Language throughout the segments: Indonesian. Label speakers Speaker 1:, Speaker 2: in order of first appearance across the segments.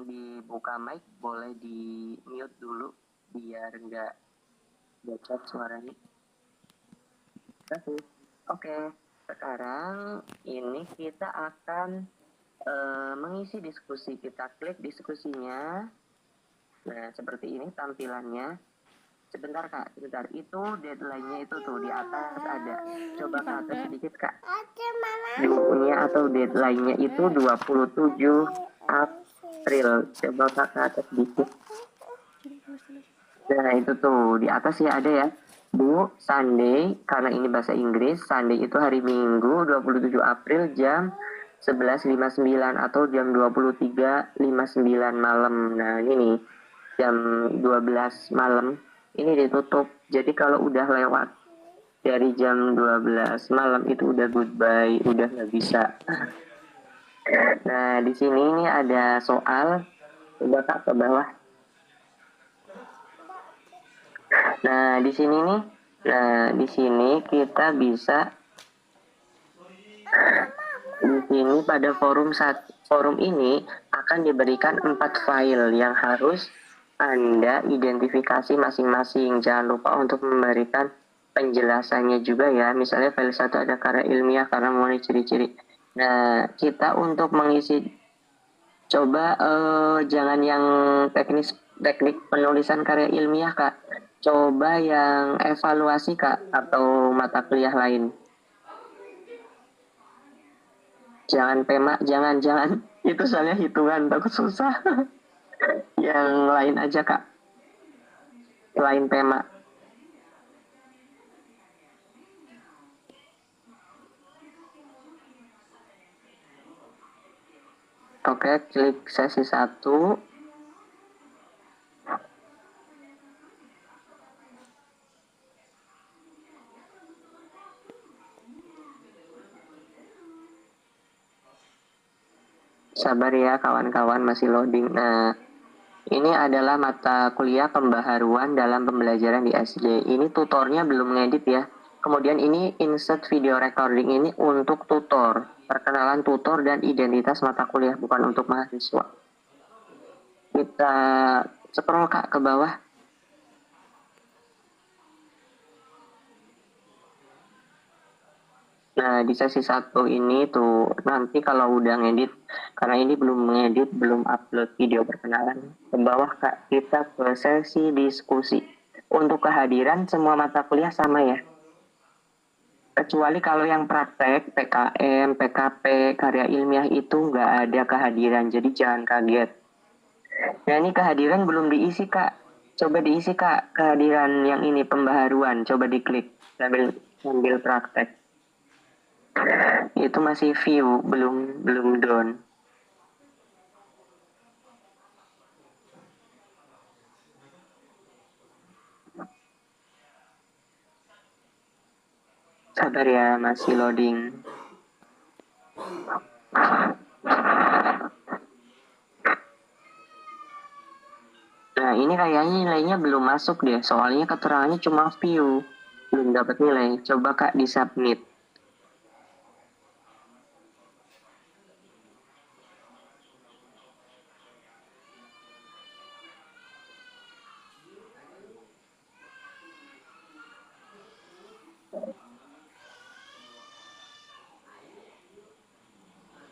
Speaker 1: dibuka mic boleh di mute dulu biar nggak bocor suaranya. Oke, sekarang ini kita akan mengisi diskusi. Kita klik diskusinya. Nah, seperti ini tampilannya. Sebentar Kak, sebentar. Itu deadline-nya itu tuh di atas ada. Coba ke atas sedikit Kak. Bukunya atau deadline-nya itu 27 April. Coba Kak ke atas sedikit. Nah, itu tuh di atas ya ada ya. Bu, Sunday, karena ini bahasa Inggris, Sunday itu hari Minggu 27 April jam 11.59 atau jam 23.59 malam. Nah, ini nih, jam 12 malam ini ditutup. Jadi kalau udah lewat dari jam 12 malam itu udah goodbye, udah nggak bisa. Nah, di sini ini ada soal. Coba Kak ke bawah. Nah, di sini nih, di sini kita bisa di sini pada forum ini akan diberikan 4 file yang harus Anda identifikasi masing-masing. Jangan lupa untuk memberikan penjelasannya juga ya. Misalnya file 1 ada karya ilmiah karena mulai ciri-ciri. Nah, kita untuk mengisi coba jangan yang teknik penulisan karya ilmiah Kak. Coba yang evaluasi Kak atau mata kuliah lain. Jangan PEMA, jangan. Itu soalnya hitungan, takut susah. Yang lain aja Kak. Lain PEMA. Oke, klik sesi 1. Sabar ya kawan-kawan, masih loading. Nah, ini adalah mata kuliah pembaharuan dalam pembelajaran di SD. Ini tutornya belum ngedit ya. Kemudian ini insert video recording ini untuk tutor. Perkenalan tutor dan identitas mata kuliah, bukan untuk mahasiswa. Kita scroll Kak ke bawah. Nah, di sesi 1 ini tuh nanti kalau udah ngedit, karena ini belum ngedit, belum upload video perkenalan, ke bawah Kak, kita ke sesi diskusi. Untuk kehadiran semua mata kuliah sama ya. Kecuali kalau yang praktek, PKM, PKP, karya ilmiah itu nggak ada kehadiran, jadi jangan kaget. Nah, ini kehadiran belum diisi Kak. Coba diisi Kak, kehadiran yang ini pembaharuan, coba diklik sambil praktek. Itu masih view, belum down. Sabar ya, masih loading. Nah, ini kayaknya nilainya belum masuk deh, soalnya keterangannya cuma view, belum dapat nilai. Coba Kak di submit.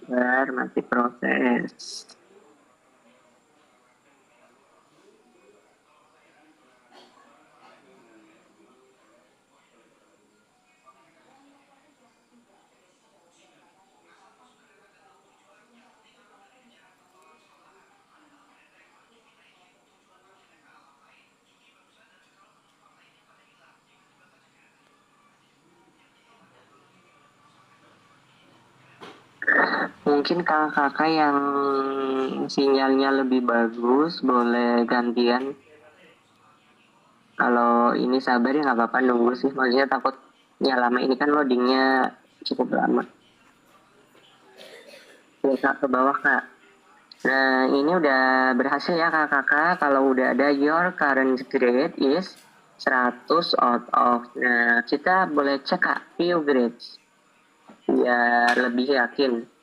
Speaker 1: Bentar, masih proses. Mungkin kakak-kakak yang sinyalnya lebih bagus boleh gantian. Kalau ini sabar ya nggak apa-apa, nunggu sih. Maksudnya takutnya lama, ini kan loadingnya cukup lama. Ya Kak, ke bawah Kak. Nah, ini udah berhasil ya kakak-kakak. Kalau udah ada your current grade is 100 out of. Nah, kita boleh cek Kak, view grades. Biar lebih yakin.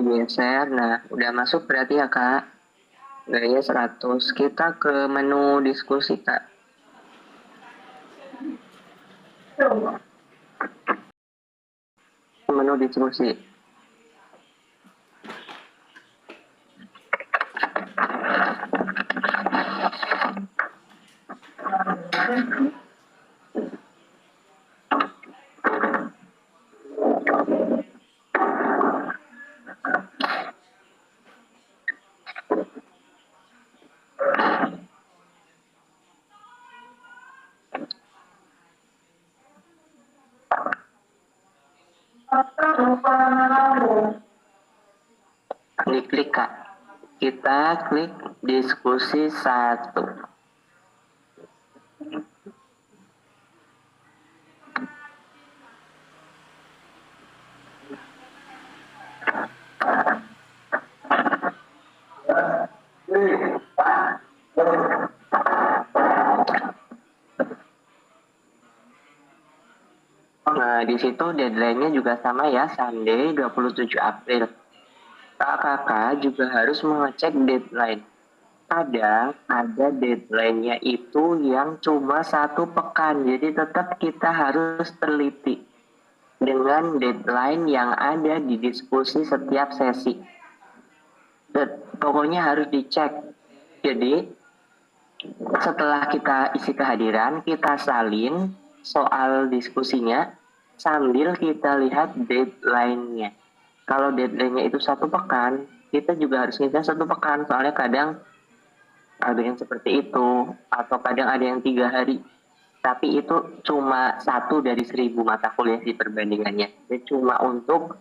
Speaker 1: geser. Nah, udah masuk berarti ya Kak. Nilainya 100. Kita ke menu diskusi Kak. Menu diskusi. Diklik Kak. Kita klik diskusi 1. Nah, di situ deadline-nya juga sama ya, Sunday 27 April. Kakak juga harus mengecek deadline. Kadang ada deadline-nya itu yang cuma 1 pekan, jadi tetap kita harus teliti dengan deadline yang ada di diskusi setiap sesi. Pokoknya harus dicek. Jadi setelah kita isi kehadiran, kita salin soal diskusinya sambil kita lihat deadline-nya. Kalau deadline-nya itu 1 pekan, kita juga harus ngejar 1 pekan. Soalnya kadang ada yang seperti itu, atau kadang ada yang 3 hari. Tapi itu cuma 1 dari 1.000 mata kuliah di perbandingannya. Jadi cuma untuk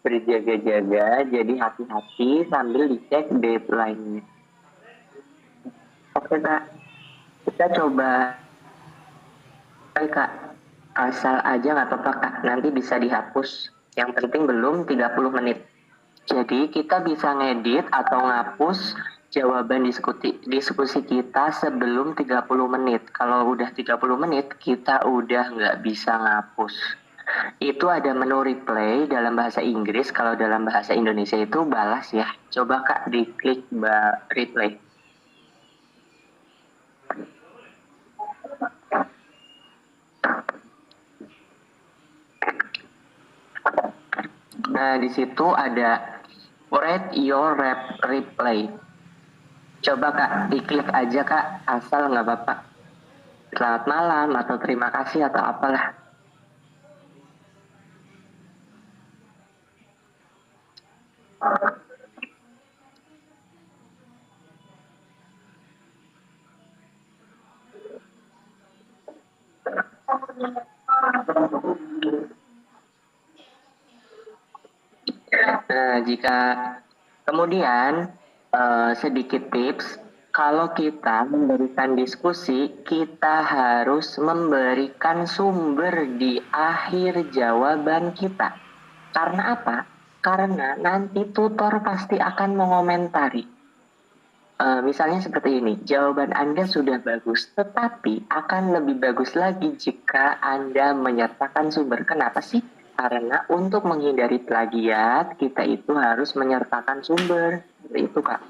Speaker 1: berjaga-jaga, jadi hati-hati sambil dicek deadline-nya. Oke Kak, kita coba Kak, asal aja nggak apa-apa Kak, nanti bisa dihapus. Yang penting belum 30 menit. Jadi kita bisa ngedit atau ngapus jawaban diskusi kita sebelum 30 menit. Kalau udah 30 menit, kita udah nggak bisa ngapus. Itu ada menu replay dalam bahasa Inggris, kalau dalam bahasa Indonesia itu balas ya. Coba Kak diklik replay. Nah, di situ ada read your replay. Coba Kak, diklik aja Kak, asal nggak apa-apa. Selamat malam atau terima kasih atau apalah. Nah, jika kemudian sedikit tips, kalau kita memberikan diskusi, kita harus memberikan sumber di akhir jawaban kita. Karena apa? Karena nanti tutor pasti akan mengomentari. Misalnya seperti ini, jawaban Anda sudah bagus, tetapi akan lebih bagus lagi jika Anda menyertakan sumber. Kenapa sih? Karena untuk menghindari plagiat, kita itu harus menyertakan sumber. Itu Kak.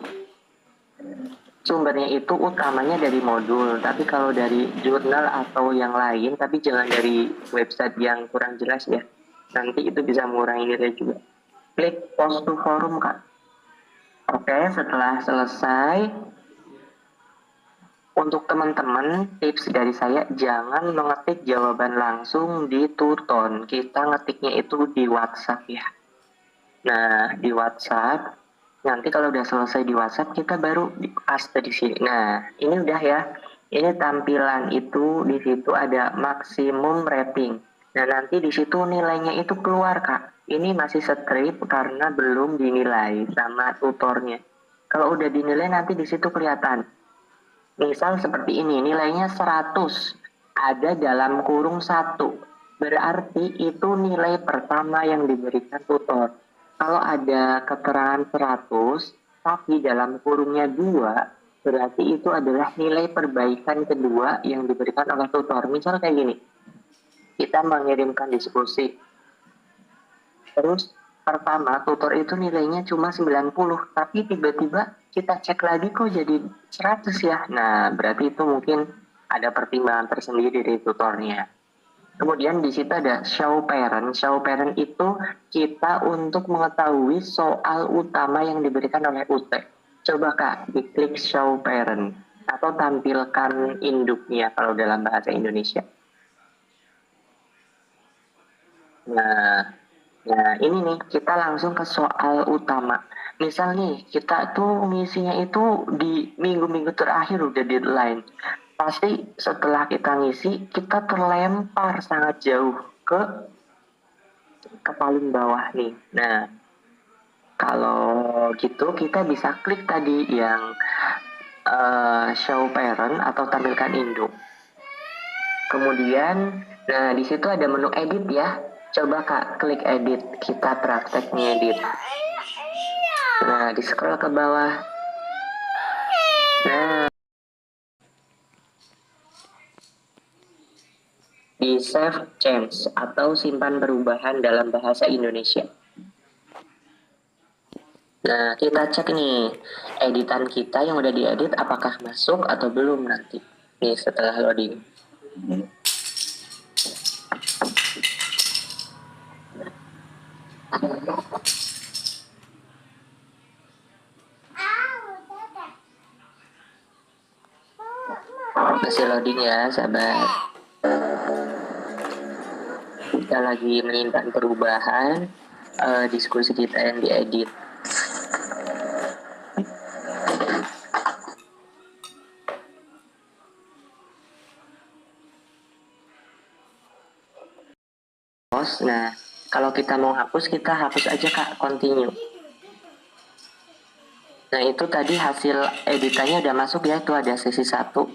Speaker 1: Sumbernya itu utamanya dari modul, tapi kalau dari jurnal atau yang lain, tapi jangan dari website yang kurang jelas ya. Nanti itu bisa mengurangi nilai juga. Klik post to forum Kak. Oke, setelah selesai, untuk teman-teman, tips dari saya, jangan mengetik jawaban langsung di Tuton. Kita ngetiknya itu di WhatsApp ya. Nah, di WhatsApp, nanti kalau udah selesai di WhatsApp, kita baru paste di sini. Nah, ini udah ya. Ini tampilan itu, di situ ada maksimum rating. Nah, nanti di situ nilainya itu keluar, Kak. Ini masih strip karena belum dinilai sama tutornya. Kalau udah dinilai nanti di situ kelihatan. Misal seperti ini, nilainya 100, ada dalam kurung 1. Berarti itu nilai pertama yang diberikan tutor. Kalau ada keterangan 100, tapi dalam kurungnya 2, berarti itu adalah nilai perbaikan kedua yang diberikan oleh tutor. Misal kayak gini, kita mengirimkan diskusi, terus pertama tutor itu nilainya cuma 90, tapi tiba-tiba kita cek lagi kok jadi 100 ya. Nah, berarti itu mungkin ada pertimbangan tersendiri dari tutornya. Kemudian di situ ada show parent. Show parent itu kita untuk mengetahui soal utama yang diberikan oleh UT. Coba Kak, diklik show parent atau tampilkan induknya kalau dalam bahasa Indonesia. Nah, ini nih kita langsung ke soal utama. Misal nih kita tuh ngisinya itu di minggu-minggu terakhir udah deadline. Pasti setelah kita ngisi kita terlempar sangat jauh ke paling bawah nih. Nah, kalau gitu kita bisa klik tadi yang show parent atau tampilkan induk. Kemudian, nah di situ ada menu edit ya. Coba Kak klik edit, kita praktek ngedit. Nah, di scroll ke bawah. Nah, di save change atau simpan perubahan dalam bahasa Indonesia. Nah, kita cek nih, editan kita yang udah diedit apakah masuk atau belum nanti. Nih, setelah loading. Masih loading ya, sahabat. Kita lagi menyimpan perubahan diskusi kita yang diedit. Nah, kalau kita mau hapus, kita hapus aja Kak, continue. Nah, itu tadi hasil editannya udah masuk ya, itu ada sesi 1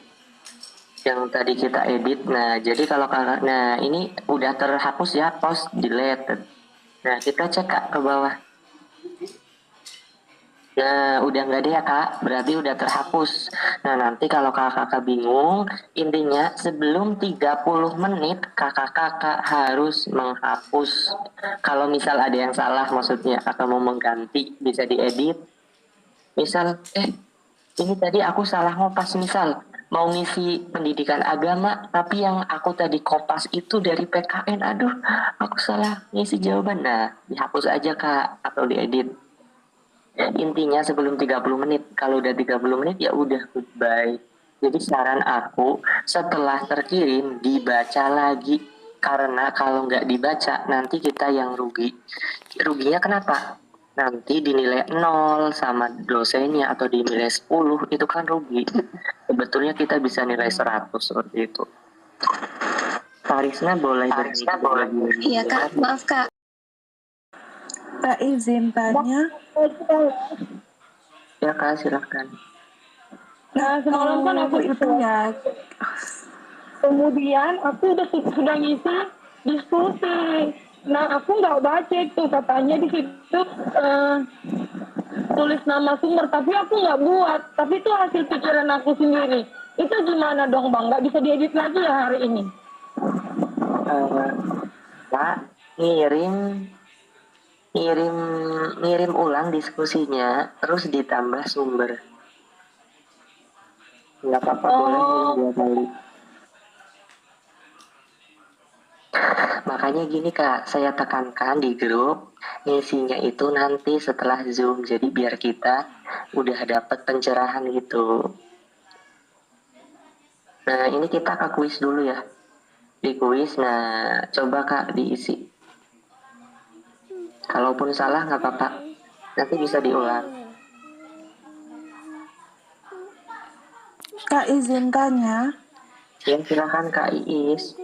Speaker 1: yang tadi kita edit. Nah, jadi kalau nah ini udah terhapus ya, post deleted. Nah, kita cek Kak ke bawah. Nah, udah nggak ada ya Kak, berarti udah terhapus. Nah, nanti kalau kakak bingung, intinya sebelum 30 menit kakak harus menghapus. Kalau misal ada yang salah maksudnya, atau mau mengganti, bisa diedit. Misal, ini tadi aku salah ngopas, misal mau ngisi pendidikan agama, tapi yang aku tadi kopas itu dari PKN, aduh, aku salah ngisi jawaban. Nah, dihapus aja Kak, atau diedit. Intinya sebelum 30 menit, kalau udah 30 menit ya udah goodbye. Jadi saran aku setelah terkirim dibaca lagi, karena kalau nggak dibaca nanti kita yang rugi. Ruginya kenapa? Nanti dinilai 0 sama dosennya atau dinilai 10, itu kan rugi. Sebetulnya kita bisa nilai 100 seperti itu. Karisma boleh berhenti.
Speaker 2: Iya Kak, maaf Kak.
Speaker 3: Kak izin tanya.
Speaker 1: Ya Kak, silahkan.
Speaker 3: Nah, semalam kan aku itu ya. Kemudian aku sudah ngisi diskusi. Nah, aku nggak baca itu, katanya di situ tulis nama sumber, tapi aku nggak buat. Tapi itu hasil pikiran aku sendiri. Itu gimana dong Bang? Nggak bisa diedit lagi ya hari ini?
Speaker 1: Kak, ngirim ulang diskusinya, terus ditambah sumber. Nggak apa-apa, boleh ngirim 2 kali. Makanya gini Kak, saya tekankan di grup, ngisinya itu nanti setelah Zoom, jadi biar kita udah dapet pencerahan gitu. Nah, ini kita ke kuis dulu ya. Di kuis, nah coba Kak diisi. Kalaupun salah nggak apa-apa, nanti bisa diulang.
Speaker 3: Kak izin tanya.
Speaker 1: Ya silakan Kak Iis.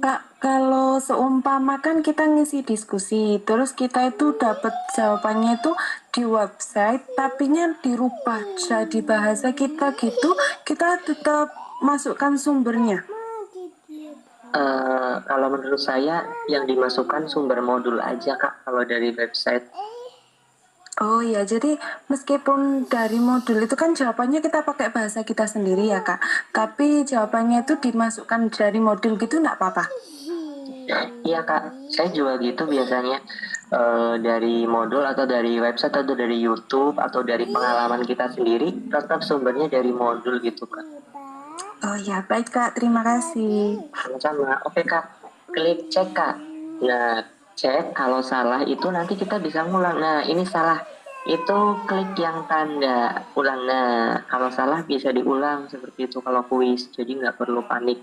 Speaker 3: Kak, kalau seumpama kan kita ngisi diskusi, terus kita itu dapat jawabannya itu di website, tapinya dirubah jadi bahasa kita gitu, kita tetap masukkan sumbernya.
Speaker 1: Kalau menurut saya yang dimasukkan sumber modul aja Kak, kalau dari website.
Speaker 3: Oh ya, jadi meskipun dari modul itu kan jawabannya kita pakai bahasa kita sendiri ya Kak, tapi jawabannya itu dimasukkan dari modul gitu nggak apa-apa?
Speaker 1: Iya kak, saya juga gitu biasanya. Dari modul atau dari website atau dari YouTube atau dari pengalaman kita sendiri, tetap sumbernya dari modul gitu kak.
Speaker 3: Oh ya, baik Kak, terima kasih.
Speaker 1: Sama-sama. Oke kak, klik cek kak. Nah, cek kalau salah itu nanti kita bisa ngulang. Nah, ini salah. Itu klik yang tanda ulang. Nah, kalau salah bisa diulang seperti itu kalau kuis. Jadi nggak perlu panik.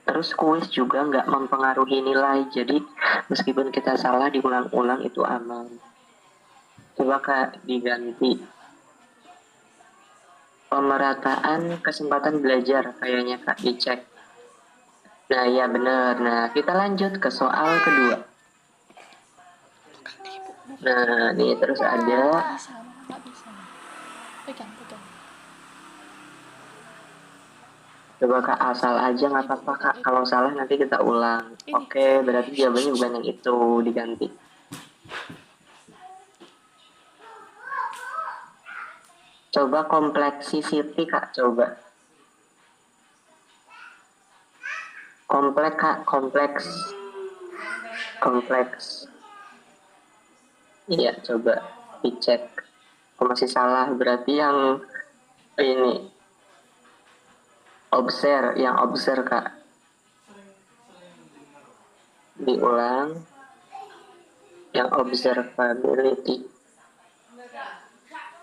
Speaker 1: Terus kuis juga nggak mempengaruhi nilai. Jadi meskipun kita salah diulang-ulang itu aman. Coba kak diganti pemerataan kesempatan belajar kayaknya kak dicek. Nah ya benar. Nah kita lanjut ke soal kedua. Nah ini terus ada coba kak asal aja nggak apa-apa kak. Kalau salah nanti kita ulang. Oke berarti jawabannya bukan yang itu diganti. Coba complexity kak coba. Kompleks kak kompleks. Kompleks. Iya coba dicek. Oh, masih salah berarti yang ini observe kak diulang yang observability.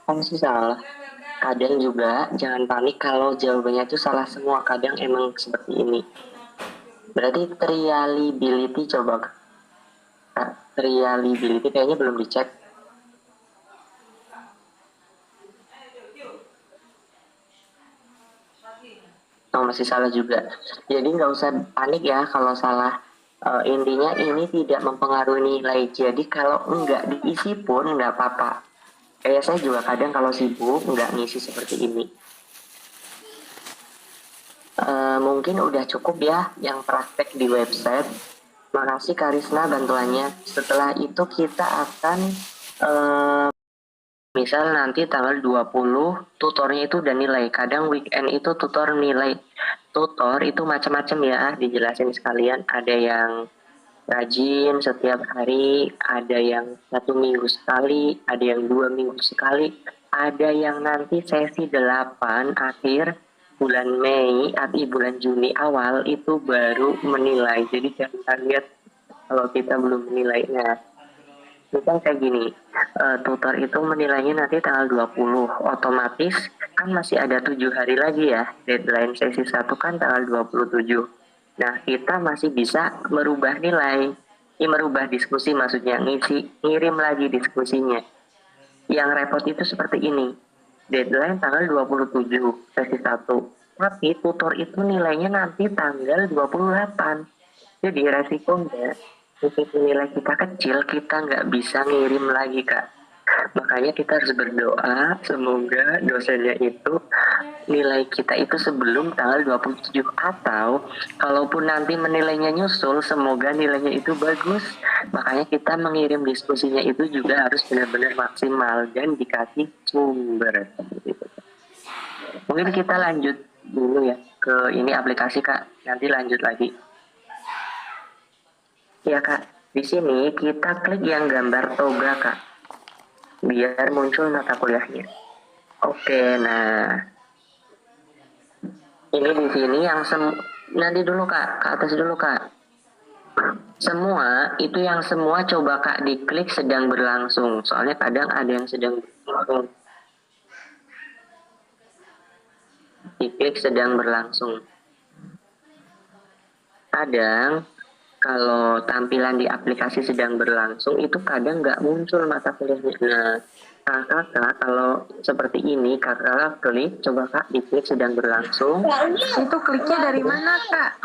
Speaker 1: Oh, masih salah. Kadang juga jangan panik kalau jawabannya itu salah semua. Kadang emang seperti ini. Berarti reliability coba kak. Reliability kayaknya belum dicek. Oh, masih salah juga. Jadi nggak usah panik ya kalau salah. Intinya ini tidak mempengaruhi nilai. Jadi kalau enggak diisi pun nggak apa-apa. Kayak saya juga kadang kalau sibuk nggak ngisi seperti ini. Mungkin udah cukup ya yang praktek di website. Makasih Karisna bantuannya. Setelah itu kita akan misal nanti tanggal 20 tutornya itu udah nilai. Kadang weekend itu tutor nilai. Tutor itu macam-macam ya, dijelasin sekalian. Ada yang rajin setiap hari, ada yang 1 minggu sekali, ada yang 2 minggu sekali, ada yang nanti sesi 8 akhir bulan Mei atau bulan Juni awal itu baru menilai. Jadi jangan kaget kalau kita belum menilai. Nah, misal kayak gini, tutor itu menilainya nanti tanggal 20, otomatis kan masih ada 7 hari lagi ya, deadline sesi 1 kan tanggal 27. Nah, kita masih bisa merubah nilai, ini merubah diskusi maksudnya, ngirim lagi diskusinya. Yang repot itu seperti ini, deadline tanggal 27, sesi 1, tapi tutor itu nilainya nanti tanggal 28. Jadi resikonya, meskipun nilai kita kecil, kita nggak bisa ngirim lagi kak. Makanya kita harus berdoa semoga dosennya itu nilai kita itu sebelum tanggal 27 atau kalaupun nanti menilainya nyusul semoga nilainya itu bagus. Makanya kita mengirim diskusinya itu juga harus benar-benar maksimal dan dikasih sumber. Mungkin kita lanjut dulu ya ke ini aplikasi kak. Nanti lanjut lagi. Ya kak, di sini kita klik yang gambar toga kak, biar muncul mata kuliahnya. Oke, nah ini di sini yang nanti dulu kak, ke atas dulu kak. Semua itu yang semua coba kak diklik sedang berlangsung. Soalnya kadang ada yang sedang berlangsung. Diklik sedang berlangsung. Kadang kalau tampilan di aplikasi sedang berlangsung itu kadang nggak muncul mata kuliahnya. Nah, kakak kalau seperti ini kakak klik, coba kak diklik sedang berlangsung.
Speaker 3: Itu kliknya dari mana Kak?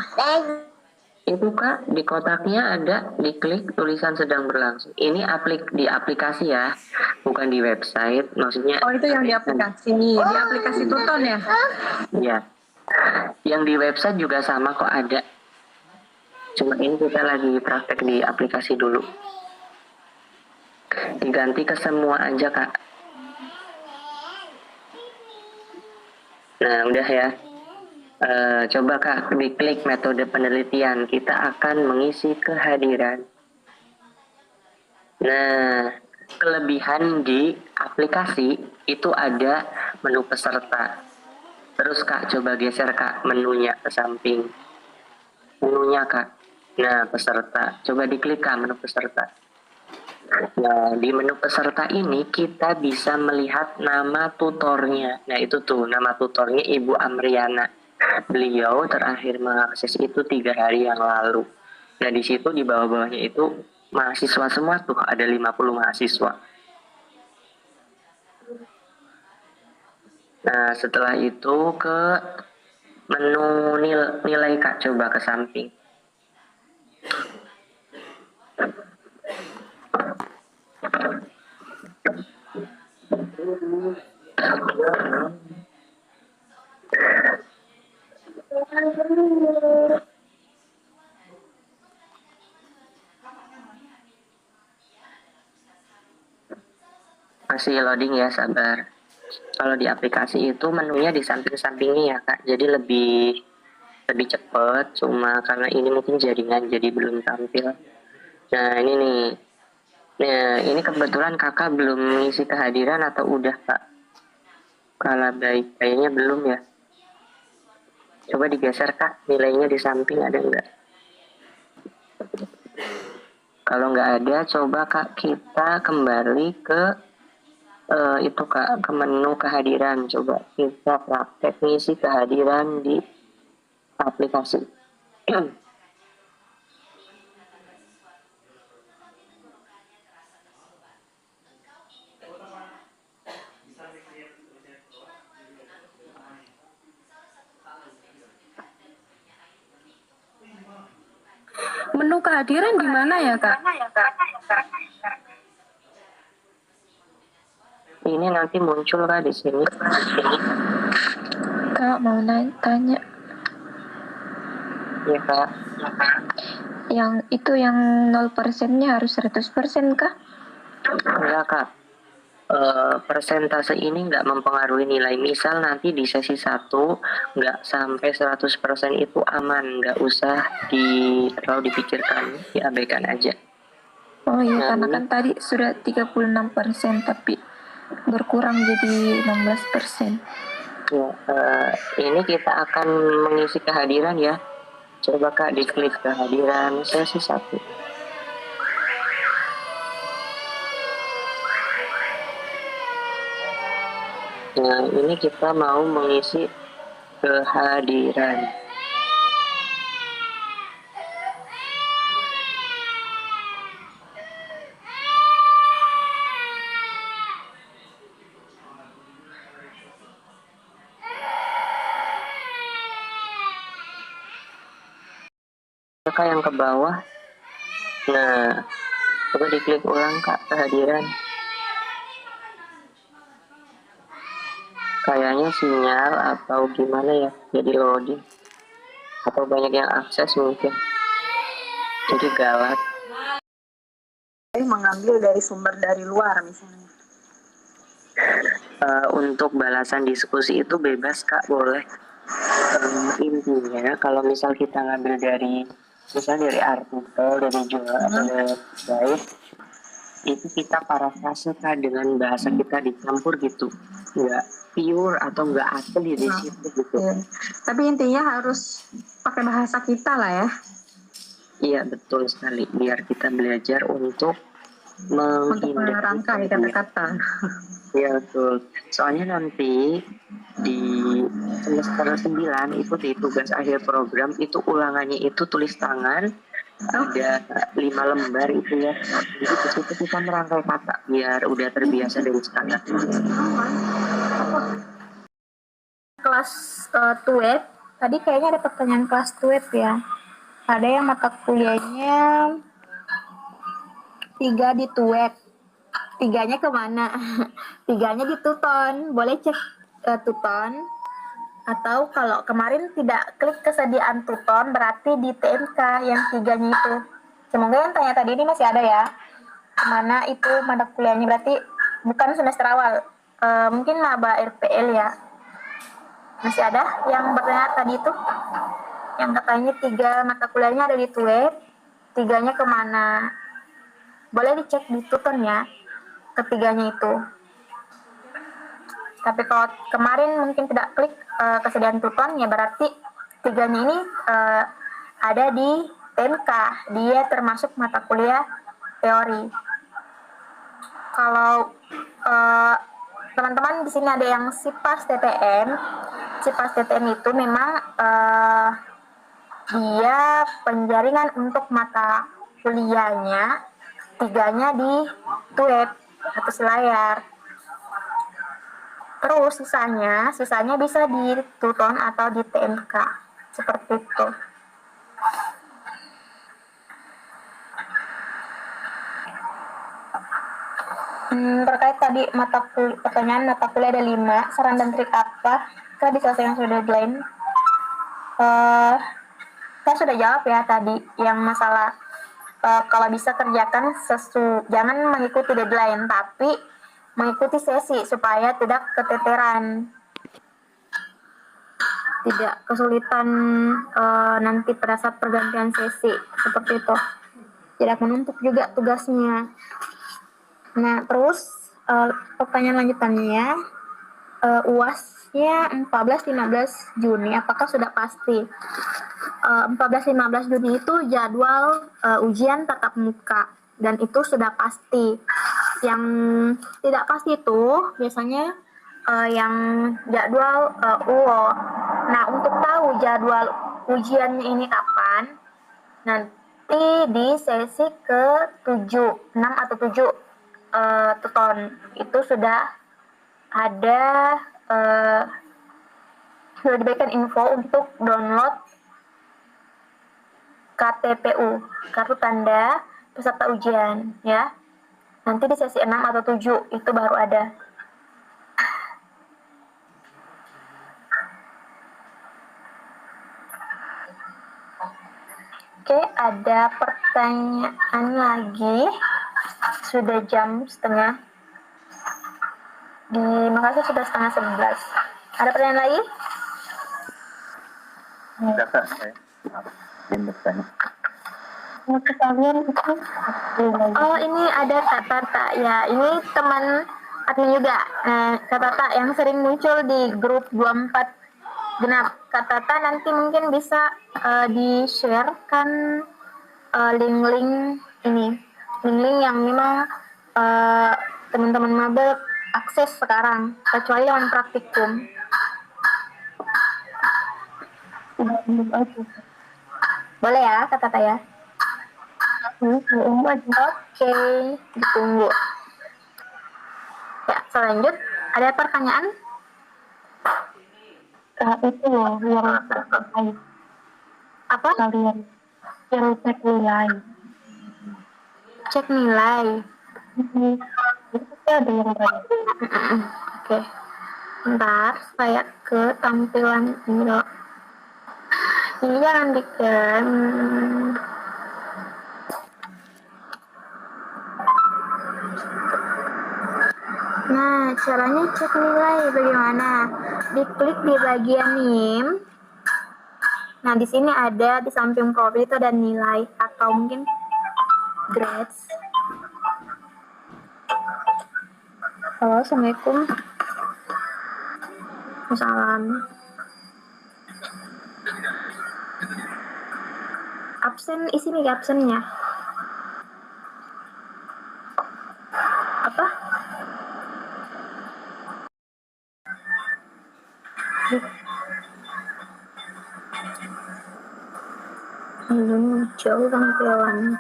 Speaker 1: Itu kak di kotaknya ada diklik tulisan sedang berlangsung. Ini di aplikasi ya, bukan di website. Maksudnya.
Speaker 3: Oh itu yang di aplikasi nih, di aplikasi Tuton ya?
Speaker 1: Ya, yang di website juga sama kok ada. Cuma ini kita lagi praktek di aplikasi dulu. Diganti ke semua aja kak. Nah udah ya. Coba Kak diklik metode penelitian, kita akan mengisi kehadiran. Nah, kelebihan di aplikasi itu ada menu peserta. Terus Kak coba geser Kak menunya ke samping. Menunya Kak. Nah, peserta. Coba diklik Kak menu peserta. Nah, di menu peserta ini kita bisa melihat nama tutornya. Nah, itu tuh nama tutornya Ibu Amriana. Beliau terakhir mengakses itu 3 hari yang lalu. Nah, di situ di bawah-bawahnya itu mahasiswa semua tuh, ada 50 mahasiswa. Nah, setelah itu ke menu nilai Kak, coba ke samping. Masih loading ya, sabar. Kalau di aplikasi itu menunya di samping-sampingnya ya Kak, jadi lebih cepat. Cuma karena ini mungkin jaringan jadi belum tampil. Nah ini nih, nah ini kebetulan kakak belum mengisi kehadiran atau udah Kak? Kalau baik kayaknya belum ya. Coba digeser Kak, nilainya di samping ada enggak? Kalau nggak ada, coba Kak kita kembali ke itu Kak, ke menu kehadiran. Coba kita praktek ngisi kehadiran di aplikasi.
Speaker 3: Menu kehadiran di mana ya Kak?
Speaker 1: Ini nanti muncul Kak di sini.
Speaker 2: Kak mau tanya.
Speaker 1: Iya Kak.
Speaker 2: Yang itu yang 0%-nya harus 100% kah?
Speaker 1: Enggak Kak. Persentase ini nggak mempengaruhi nilai. Misal nanti di sesi 1 nggak sampai 100% itu aman, nggak usah terlalu dipikirkan, diabaikan aja.
Speaker 2: Oh iya, karena kan tadi sudah 36% tapi berkurang jadi 16%.
Speaker 1: Ya, ini kita akan mengisi kehadiran ya. Coba Kak diklik kehadiran sesi 1. Nah, ini kita mau mengisi kehadiran. Kak yang ke bawah. Nah, coba diklik ulang Kak kehadiran. Kayaknya sinyal atau gimana ya, jadi loading. Atau banyak yang akses mungkin. Jadi galak.
Speaker 3: Mengambil dari sumber dari luar misalnya.
Speaker 1: Untuk balasan diskusi itu bebas Kak, boleh. Intinya kalau misal kita ngambil dari misalnya dari artikel, dari jurnal atau dari website, itu kita parafrase Kak dengan bahasa kita dicampur gitu, nggak pure atau nggak asli di situ gitu.
Speaker 3: Iya. Tapi intinya harus pakai bahasa kita lah ya.
Speaker 1: Iya betul sekali, biar kita belajar untuk
Speaker 3: merangkai kata-kata.
Speaker 1: Iya betul. Soalnya nanti di semester 9 itu di tugas akhir program itu ulangannya itu tulis tangan, ada 5 lembar itu ya. Jadi di situ kita merangkai kata biar udah terbiasa dari sekarang.
Speaker 4: Kelas TUET, tadi kayaknya ada pertanyaan kelas TUET ya. Ada yang mata kuliahnya 3 di TUET. 3-nya kemana? 3-nya di Tuton. Boleh cek Tuton. Atau kalau kemarin tidak klik kesediaan Tuton, berarti di TMK yang 3-nya itu. Semoga yang tanya tadi ini masih ada ya. Kemana itu mata kuliahnya, berarti bukan semester awal. Mungkin maba RPL ya. Masih ada yang bertanya tadi itu? Yang katanya 3 mata kuliahnya ada di TUET, 3-nya kemana? Boleh dicek di tuton ya, ketiganya itu. Tapi kalau kemarin mungkin tidak klik kesediaan tuton, ya berarti 3-nya ini ada di TMK. Dia termasuk mata kuliah teori. Kalau teman-teman di sini ada yang SIPAS TTN, SIPAS TTN itu memang dia penjaringan untuk mata kuliahnya 3-nya di TUET atau selayar. Terus sisanya bisa di tuton atau di TMK seperti itu. Terkait tadi pertanyaan mata kuliah ada 5, saran dan trik apa ke diselesaikan sudah deadline? Saya sudah jawab ya tadi yang masalah kalau bisa kerjakan jangan mengikuti deadline tapi mengikuti sesi supaya tidak keteteran, tidak kesulitan nanti pada saat pergantian sesi seperti itu, tidak menumpuk juga tugasnya. Nah terus pertanyaan lanjutannya, UAS-nya 14-15 Juni apakah sudah pasti? 14-15 Juni itu jadwal ujian tatap muka dan itu sudah pasti. Yang tidak pasti itu biasanya yang jadwal UO. Nah untuk tahu jadwal ujiannya ini kapan, nanti di sesi ke-7, 6 atau 7 tuton itu sudah ada sudah diberikan info untuk download KTPU, kartu tanda peserta ujian ya. Nanti di sesi 6 atau 7 itu baru ada. Oke, ada pertanyaan lagi. Sudah jam setengah. Di Makassar sudah setengah 11. Ada pertanyaan lagi?
Speaker 1: Kak, saya ingin bertanya.
Speaker 4: Oh, ini ada Kak Tata ya. Ini teman admin juga. Kak Tata yang sering muncul di grup 24 genap. Kak Tata nanti mungkin bisa di-share-kan link-link ini. Link-link yang memang teman-teman maba akses sekarang, kecuali yang praktikum. Boleh ya, Kak Tata ya? Oke, ditunggu. Ya, selanjut ada pertanyaan?
Speaker 3: Itu loh yang terkait
Speaker 4: Apa?
Speaker 3: kalian yang cek nilai.
Speaker 4: Cek nilai.
Speaker 3: Itu ada yang banyak.
Speaker 4: Oke. Bentar, saya ke tampilan ini. Ini jangan bikin. Nah, caranya cek nilai bagaimana? Diklik di bagian NIM. Nah, di sini ada di samping profil itu ada nilai atau mungkin grades. Halo, Assalamualaikum. Salam. Absen, isi nih absennya. Apa? Belum jauh tampilan.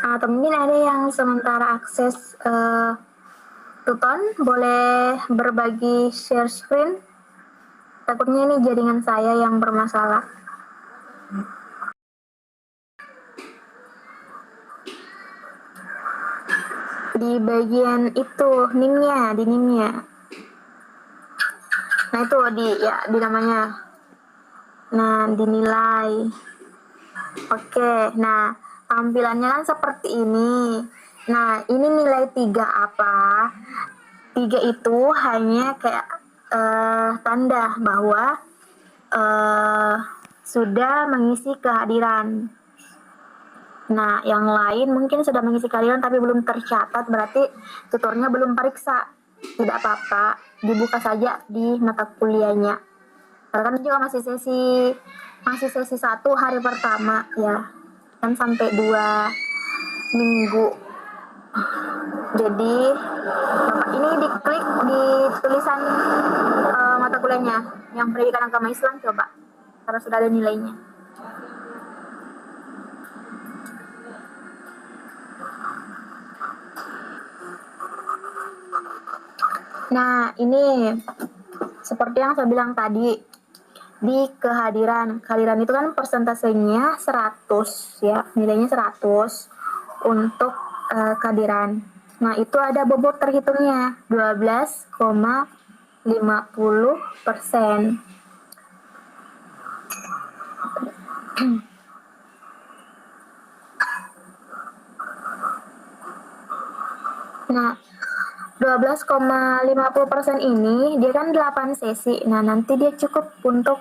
Speaker 4: Atau mungkin ada yang sementara akses tuton, boleh berbagi share screen. Takutnya ini jaringan saya yang bermasalah. Di bagian itu, NIM-nya, di NIM-nya. Nah itu di namanya. Nah dinilai. Oke, nah tampilannya kan seperti ini. Nah ini nilai 3 apa? 3 itu hanya kayak tanda bahwa sudah mengisi kehadiran. Nah, yang lain mungkin sudah mengisi kehadiran tapi belum tercatat, berarti tutornya belum periksa. Tidak apa-apa, dibuka saja di mata kuliahnya. Karena kan juga masih sesi 1 hari pertama ya. Kan sampai 2 minggu. Jadi, Bapak ini diklik di tulisan mata kuliahnya yang pendidikan agama Islam coba. Karena sudah ada nilainya. Nah, ini seperti yang saya bilang tadi, di kehadiran itu kan persentasenya 100 ya, nilainya 100 untuk kehadiran. Nah, itu ada bobot terhitungnya 12,50%. Nah, 12,50% ini dia kan 8 sesi. Nah, nanti dia cukup untuk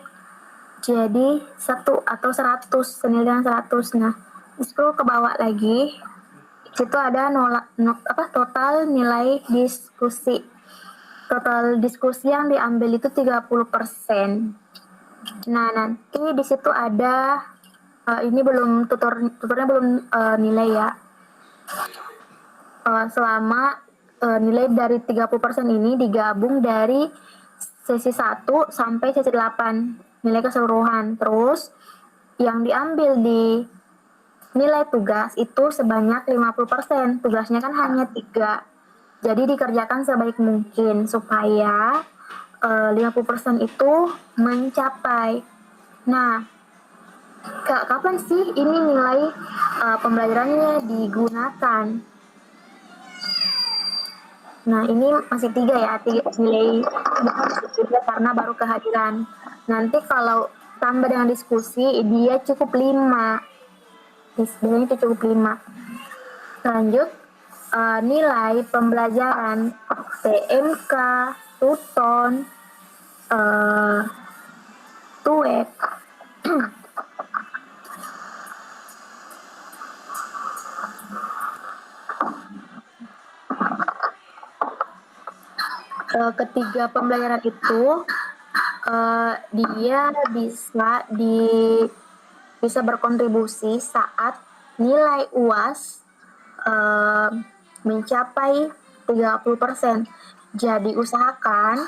Speaker 4: jadi 1 atau 100, senilai dengan 100. Nah, scroll ke bawah lagi. Situ ada total nilai diskusi. Total diskusi yang diambil itu 30%. Nah, nanti di situ ada ini belum tutornya belum nilai ya. Selama nilai dari 30% ini digabung dari sesi 1 sampai sesi 8 nilai keseluruhan. Terus yang diambil di nilai tugas itu sebanyak 50%. Tugasnya kan hanya 3. Jadi dikerjakan sebaik mungkin supaya 50% itu mencapai. Nah, kapan sih ini nilai pembelajarannya digunakan? Nah, ini masih 3 ya, 3 nilai karena baru kehadiran. Nanti kalau tambah dengan diskusi, dia cukup 5. Biasanya itu cukup 5. Lanjut, nilai pembelajaran PMK, Tuton, TUEK. Ketiga pembelajaran itu dia bisa berkontribusi saat nilai UAS mencapai 30%. Jadi usahakan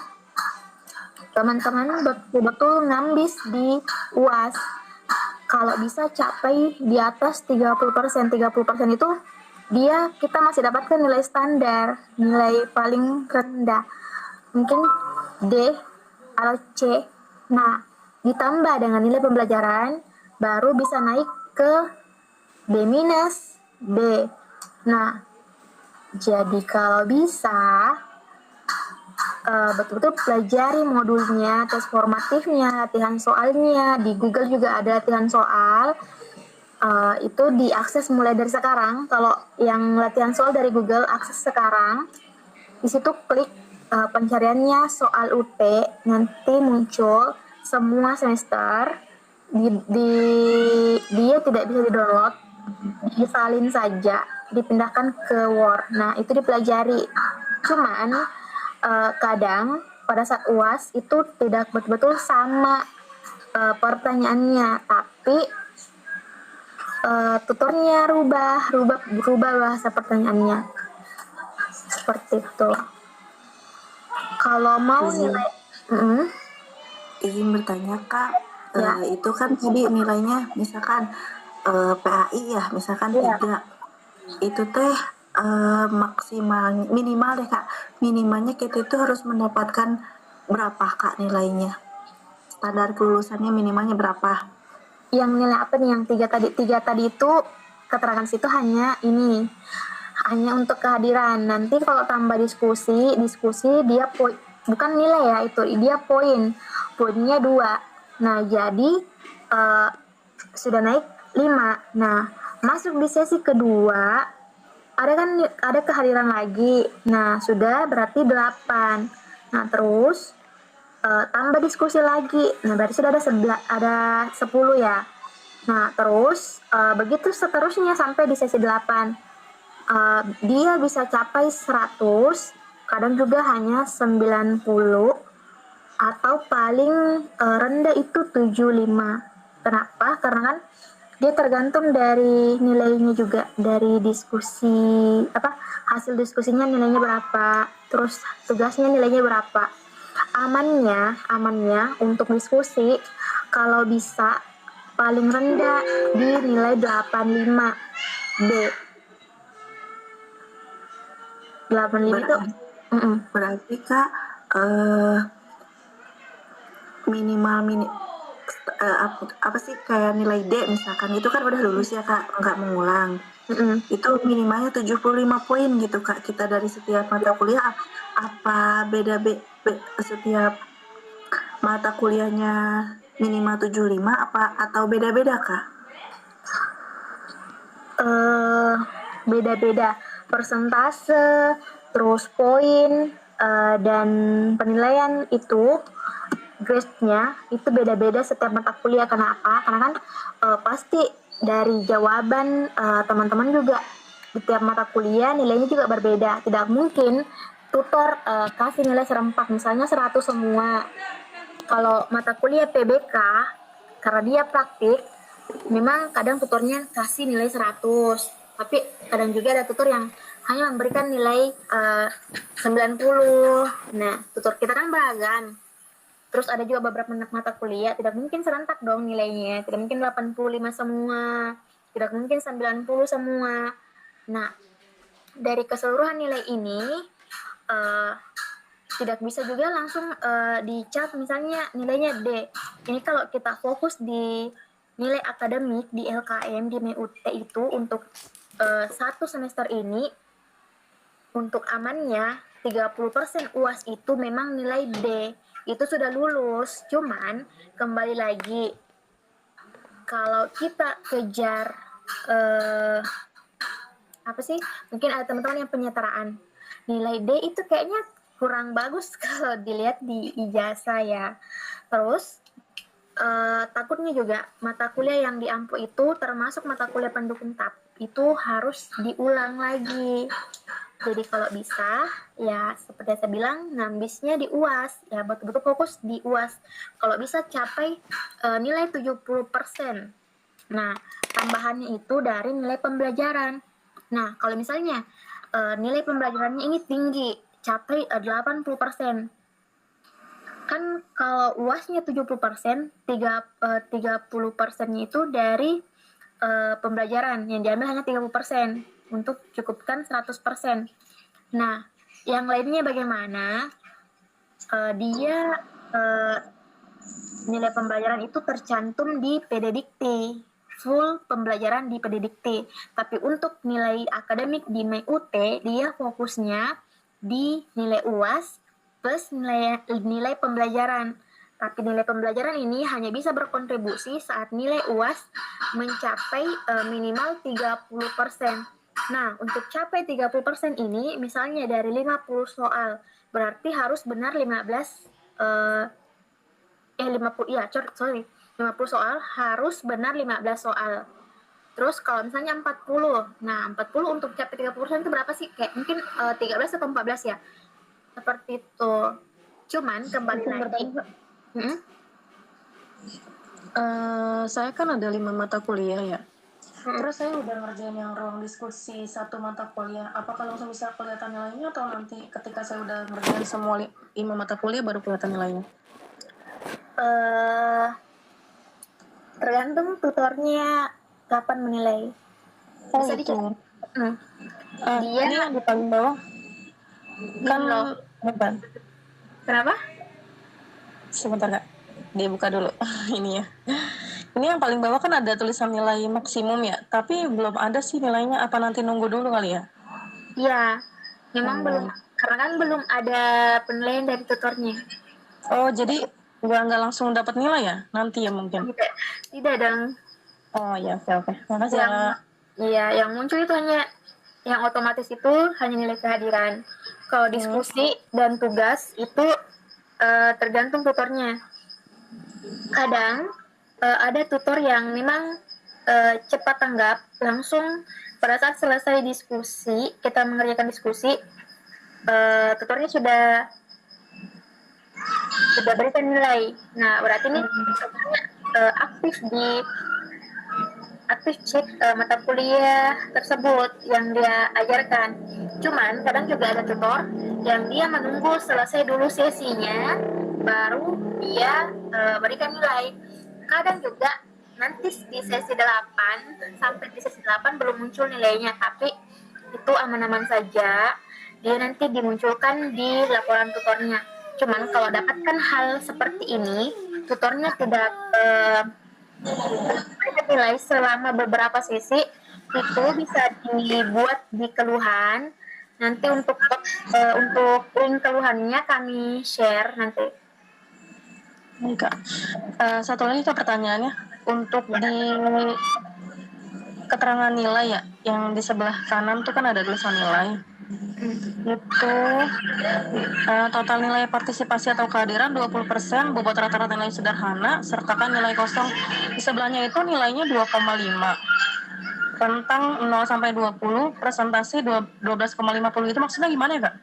Speaker 4: teman-teman betul-betul ngambis di UAS. Kalau bisa capai di atas 30%. 30% itu kita masih dapatkan nilai standar, nilai paling rendah. Mungkin D atau C. Nah, ditambah dengan nilai pembelajaran baru bisa naik ke B-, B. Nah, jadi kalau bisa betul-betul pelajari modulnya, tes formatifnya, latihan soalnya. Di Google juga ada latihan soal. Itu diakses mulai dari sekarang. Kalau yang latihan soal dari Google, akses sekarang. Di situ klik pencariannya soal UT, nanti muncul semua semester. Dia tidak bisa di-download, disalin saja, dipindahkan ke Word. Nah, itu dipelajari. Cuman kadang pada saat UAS itu tidak betul-betul sama pertanyaannya, tapi tutornya rubah bahasa pertanyaannya. Seperti itu. Kalau mau nilai
Speaker 3: izin bertanya Kak,
Speaker 4: ya.
Speaker 3: itu kan tadi nilainya misalkan PAI ya, misalkan 3. Itu teh maksimal, minimal deh Kak, minimalnya kita itu harus mendapatkan berapa Kak nilainya? Standar kelulusannya minimalnya berapa?
Speaker 4: Yang nilai apa nih yang 3 tadi? 3 tadi itu keterangan situ hanya untuk kehadiran. Nanti kalau tambah diskusi dia bukan nilai ya, itu dia poinnya 2. Nah jadi sudah naik 5. Nah masuk di sesi kedua ada kehadiran lagi. Nah sudah berarti 8. Nah terus tambah diskusi lagi. Nah berarti sudah ada 10 ya. Nah terus begitu seterusnya sampai di sesi 8. Dia bisa capai 100, kadang juga hanya 90, atau paling rendah itu 75. Kenapa? Karena kan dia tergantung dari nilainya juga, dari diskusi hasil diskusinya nilainya berapa, terus tugasnya nilainya berapa. Amannya untuk diskusi kalau bisa paling rendah di nilai 85 B. 85 itu
Speaker 3: Berarti Kak minimal apa sih kayak nilai D misalkan itu kan udah lulus ya Kak, nggak mengulang. Itu minimalnya 75 poin gitu Kak, kita dari setiap mata kuliah. Apa beda setiap mata kuliahnya minimal 75 atau beda-beda Kak?
Speaker 4: Beda-beda persentase, terus poin dan penilaian itu grade-nya itu beda-beda setiap mata kuliah. Kenapa? Karena kan pasti dari jawaban teman-teman juga di tiap mata kuliah nilainya juga berbeda. Tidak mungkin tutor kasih nilai serempak misalnya 100 semua. Kalau mata kuliah PBK karena dia praktik, memang kadang tutornya kasih nilai 100, tapi kadang juga ada tutor yang hanya memberikan nilai 90. Nah tutor kita kan beragam. Terus ada juga beberapa mata kuliah tidak mungkin serentak dong nilainya, tidak mungkin 85 semua, tidak mungkin 90 semua. Nah dari keseluruhan nilai ini tidak bisa juga langsung dicap misalnya nilainya D. Ini kalau kita fokus di nilai akademik di LKM di MUT itu untuk 1 semester ini, untuk amannya 30% UAS itu memang nilai D. Itu sudah lulus. Cuman kembali lagi, kalau kita kejar mungkin ada teman-teman yang penyetaraan, nilai D itu kayaknya kurang bagus kalau dilihat di ijazah ya. Terus takutnya juga mata kuliah yang diampu itu termasuk mata kuliah pendukung TAP, itu harus diulang lagi. Jadi kalau bisa ya seperti saya bilang, ngambisnya di UAS ya, betul-betul fokus di UAS. Kalau bisa capai nilai 70%. Nah tambahannya itu dari nilai pembelajaran. Nah kalau misalnya nilai pembelajarannya ini tinggi, capai 80%, kan kalau UASnya 70%, 30%-nya itu dari pembelajaran, yang diambil hanya 30% untuk cukupkan 100%. Nah yang lainnya bagaimana? Dia nilai pembelajaran itu tercantum di PDDikti, full pembelajaran di PDDikti. Tapi untuk nilai akademik di MUT, dia fokusnya di nilai UAS plus nilai pembelajaran. Tapi nilai pembelajaran ini hanya bisa berkontribusi saat nilai UAS mencapai minimal 30%. Nah, untuk capai 30% ini, misalnya dari 50 soal, berarti harus benar 50 soal harus benar 15 soal. Terus kalau misalnya 40, nah 40 untuk capai 30% itu berapa sih? Kayak mungkin 13 atau 14 ya? Seperti itu. Cuman kembali lagi.
Speaker 3: Saya kan ada 5 mata kuliah ya. Terus saya udah ngerjain yang ruang diskusi 1 mata kuliah. Apakah langsung bisa kelihatan nilainya atau nanti ketika saya udah ngerjain semua 5 mata kuliah baru kelihatan nilainya?
Speaker 4: Tergantung tutornya kapan menilai. Bisa dicek.
Speaker 3: Dia ini yang di paling bawah kan bukan.
Speaker 4: Kenapa?
Speaker 3: Sebentar Kak, dia buka dulu ini ya. Ini yang paling bawah kan ada tulisan nilai maksimum ya, tapi belum ada sih nilainya. Apa nanti nunggu dulu kali ya?
Speaker 4: Iya, memang belum karena kan belum ada penilaian dari tutornya.
Speaker 3: Oh, jadi nggak langsung dapat nilai ya? Nanti ya mungkin.
Speaker 4: Tidak dong.
Speaker 3: Oh ya, oke. Makasih ya,
Speaker 4: Yang
Speaker 3: Kak.
Speaker 4: iya, yang muncul itu hanya yang otomatis itu hanya nilai kehadiran. Kalau diskusi dan tugas itu tergantung tutornya. Kadang ada tutor yang memang cepat tanggap, langsung pada saat selesai diskusi, kita mengerjakan diskusi, tutornya sudah berikan nilai. Nah, berarti ini tutornya aktif cek mata kuliah tersebut yang dia ajarkan. Cuman kadang juga ada tutor yang dia menunggu selesai dulu sesinya, baru dia berikan nilai. Kadang juga nanti di sesi 8 sampai di sesi 8 belum muncul nilainya, tapi itu aman-aman saja. Dia nanti dimunculkan di laporan tutornya. Cuman kalau dapatkan hal seperti ini, tutornya tidak nilai selama beberapa sesi, itu bisa dibuat di keluhan. Nanti untuk link keluhannya kami share nanti.
Speaker 3: Ini Kak. Satu lagi Kak pertanyaannya, untuk di keterangan nilai ya, yang di sebelah kanan tuh kan ada tulisan nilai. Itu total nilai partisipasi atau kehadiran 20%, bobot rata-rata nilai sederhana, sertakan nilai kosong. Di sebelahnya itu nilainya 2,5. Tentang 0 sampai 20, presentasi 12,50 itu maksudnya gimana ya Kak?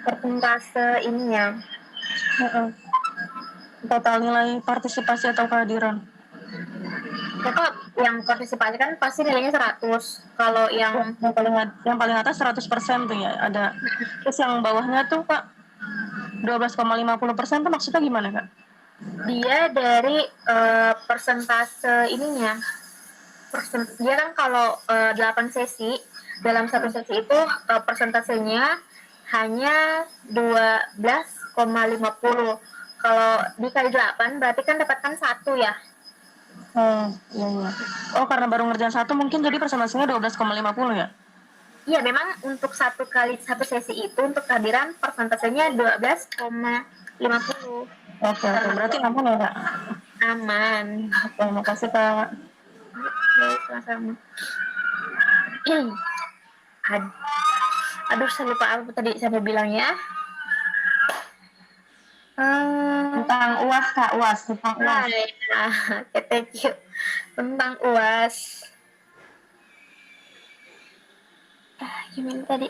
Speaker 4: Persentase ininya.
Speaker 3: Total nilai partisipasi atau kehadiran.
Speaker 4: Tetap yang partisipasi kan pasti nilainya 100. Kalau yang
Speaker 3: paling atas 100% tuh ya ada. Terus yang bawahnya tuh Kak 12,50% tuh maksudnya gimana Kak?
Speaker 4: Dia dari persentase ininya. Dia kan kalau 8 sesi, dalam satu sesi itu persentasenya hanya 12,50. Kalau dikali 8 berarti kan dapatkan 1 ya.
Speaker 3: Iya. Oh, karena baru ngerjain satu mungkin jadi persentasenya 12,50 ya?
Speaker 4: Iya, memang untuk satu sesi itu untuk kehadiran persentasenya 12,50.
Speaker 3: Oke, berarti aman ya Kak?
Speaker 4: Aman.
Speaker 3: Oke, makasih Kak.
Speaker 4: Sama-sama. Aduh, saya lupa apa tadi saya mau bilang ya.
Speaker 3: Tentang UAS Kak, tentang UAS.
Speaker 4: Thank you. Tentang UAS. Gimana tadi?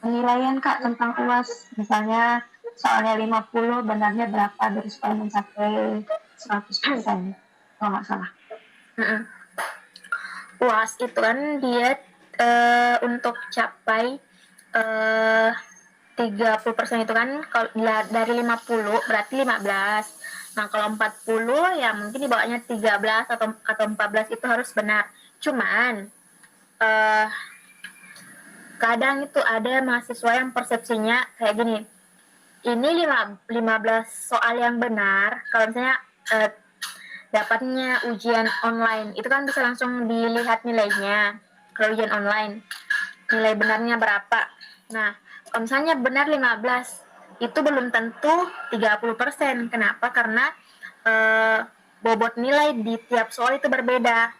Speaker 3: Penilaian Kak tentang UAS, misalnya soalnya 50, benarnya berapa dari supaya mencapai 100%, kalau nggak salah.
Speaker 4: UAS itu kan dia untuk capai 30% itu kan kalau dari 50 berarti 15. Nah, kalau 40 ya mungkin di bawahnya 13 atau 14 itu harus benar. Cuman kadang itu ada mahasiswa yang persepsinya kayak gini. Ini 15 soal yang benar, kalau misalnya dapatnya ujian online, itu kan bisa langsung dilihat nilainya. Kalau ujian online, nilai benarnya berapa. Nah, kalau misalnya benar 15, itu belum tentu 30%. Kenapa? Karena bobot nilai di tiap soal itu berbeda.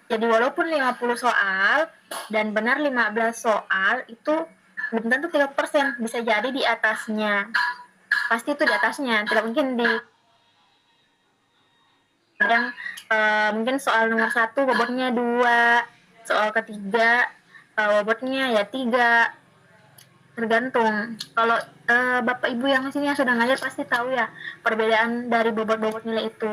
Speaker 4: Jadi walaupun 50 soal dan benar 15 soal, itu belum tentu 30%. Bisa jadi di atasnya. Pasti itu di atasnya. Tidak mungkin di yang mungkin soal nomor 1 bobotnya 2, soal ketiga bobotnya ya 3, tergantung. Kalau bapak ibu yang sini yang sudah ngajar pasti tahu ya perbedaan dari bobot-bobot nilai itu.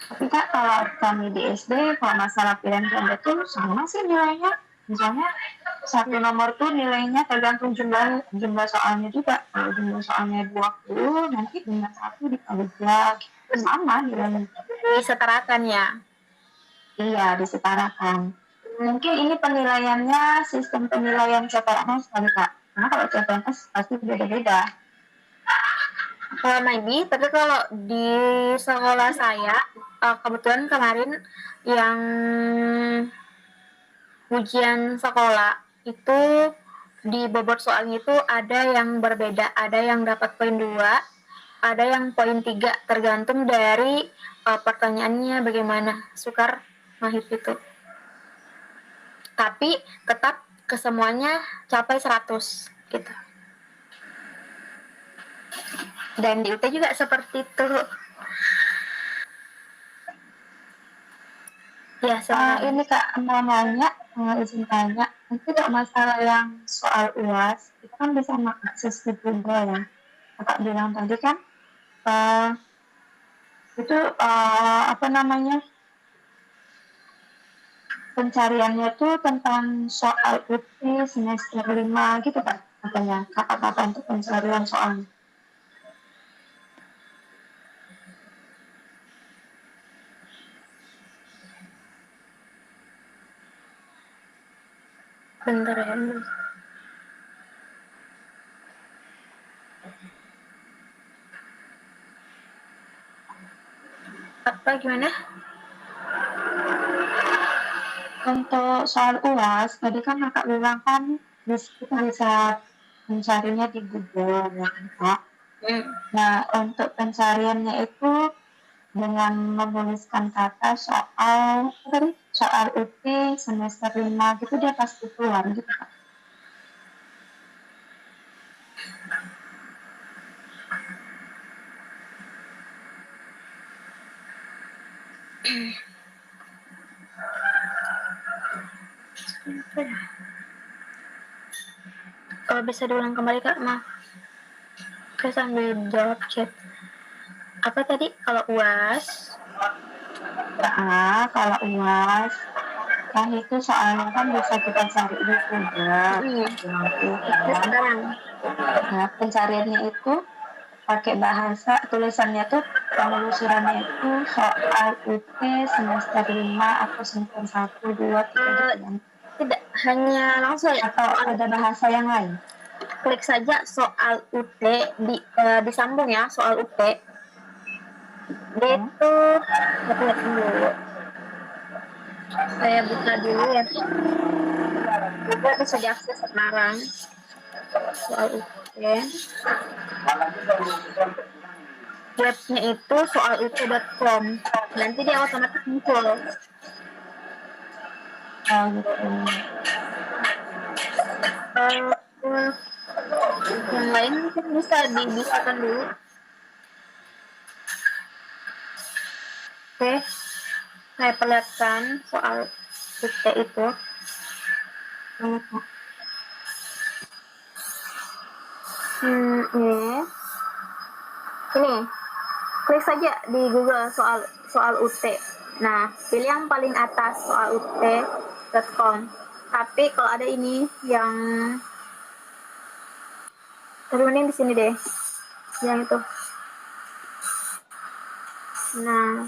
Speaker 3: Tapi Kak, kalau kami di SD, kalau masalah pilihan ganda tuh sama sih nilainya. Misalnya satu nomor tuh nilainya tergantung jumlah soalnya juga. Kalau jumlah soalnya 20, nanti dengan 1 dikali 2, sama nilainya.
Speaker 4: Disetarakan ya?
Speaker 3: Iya, disetarakan. Mungkin ini penilaiannya sistem penilaian CPNS kali Kak. Karena kalau CPNS pasti beda-beda.
Speaker 4: Maybe, tapi kalau di sekolah saya kebetulan kemarin yang ujian sekolah itu di bobot soalnya itu ada yang berbeda, ada yang dapat poin 2, ada yang poin 3, tergantung dari pertanyaannya bagaimana sukar mahir itu. Tapi tetap kesemuanya capai 100 gitu. Dan di UT juga seperti itu. Ya,
Speaker 5: Ini Kak mau nanya, izin tanya, itu tidak masalah yang soal UAS, itu kan bisa mengakses di Google ya. Kakak bilang tadi kan, itu apa namanya, pencariannya tuh tentang soal UT semester 5 gitu Kak, katanya. Kata-kata untuk pencarian soalnya.
Speaker 4: bentar ya. Apa gimana?
Speaker 5: Untuk soal UAS, tadi kan kakak bilang kan kita bisa mencarinya di Google ya kan Kak. Nah, untuk pencariannya itu dengan menuliskan kata soal UT semester 5 gitu dia pasti keluar gitu Kak.
Speaker 4: Kalau bisa diulang kembali Kak, maaf. Saya sambil jawab chat. Apa tadi kalau UAS?
Speaker 5: Nah, kalau UAS kan itu soalnya kan bisa kita cari di Google.
Speaker 4: Sekarang.
Speaker 5: Nah, pencariannya itu pakai bahasa, tulisannya tuh penelusurannya itu soal UT semester 5 atau semester 1, 2, 3 gitu.
Speaker 4: Tidak hanya langsung
Speaker 5: atau ada bahasa yang lain.
Speaker 4: Klik saja soal UT disambung ya, soal UT. Dia itu lihat dulu. Saya buka dulu ya. Juga bisa diakses sekarang. Soal UT. Webnya itu soalut.com. Nanti dia otomatis muncul. Yang lain mungkin bisa dibisarkan dulu. Oke, saya perlihatkan soal UT itu. Ini, klik saja di Google soal UT. Nah, pilih yang paling atas soal ut.com. Tapi kalau ada ini yang mending di sini deh, yang itu. Nah,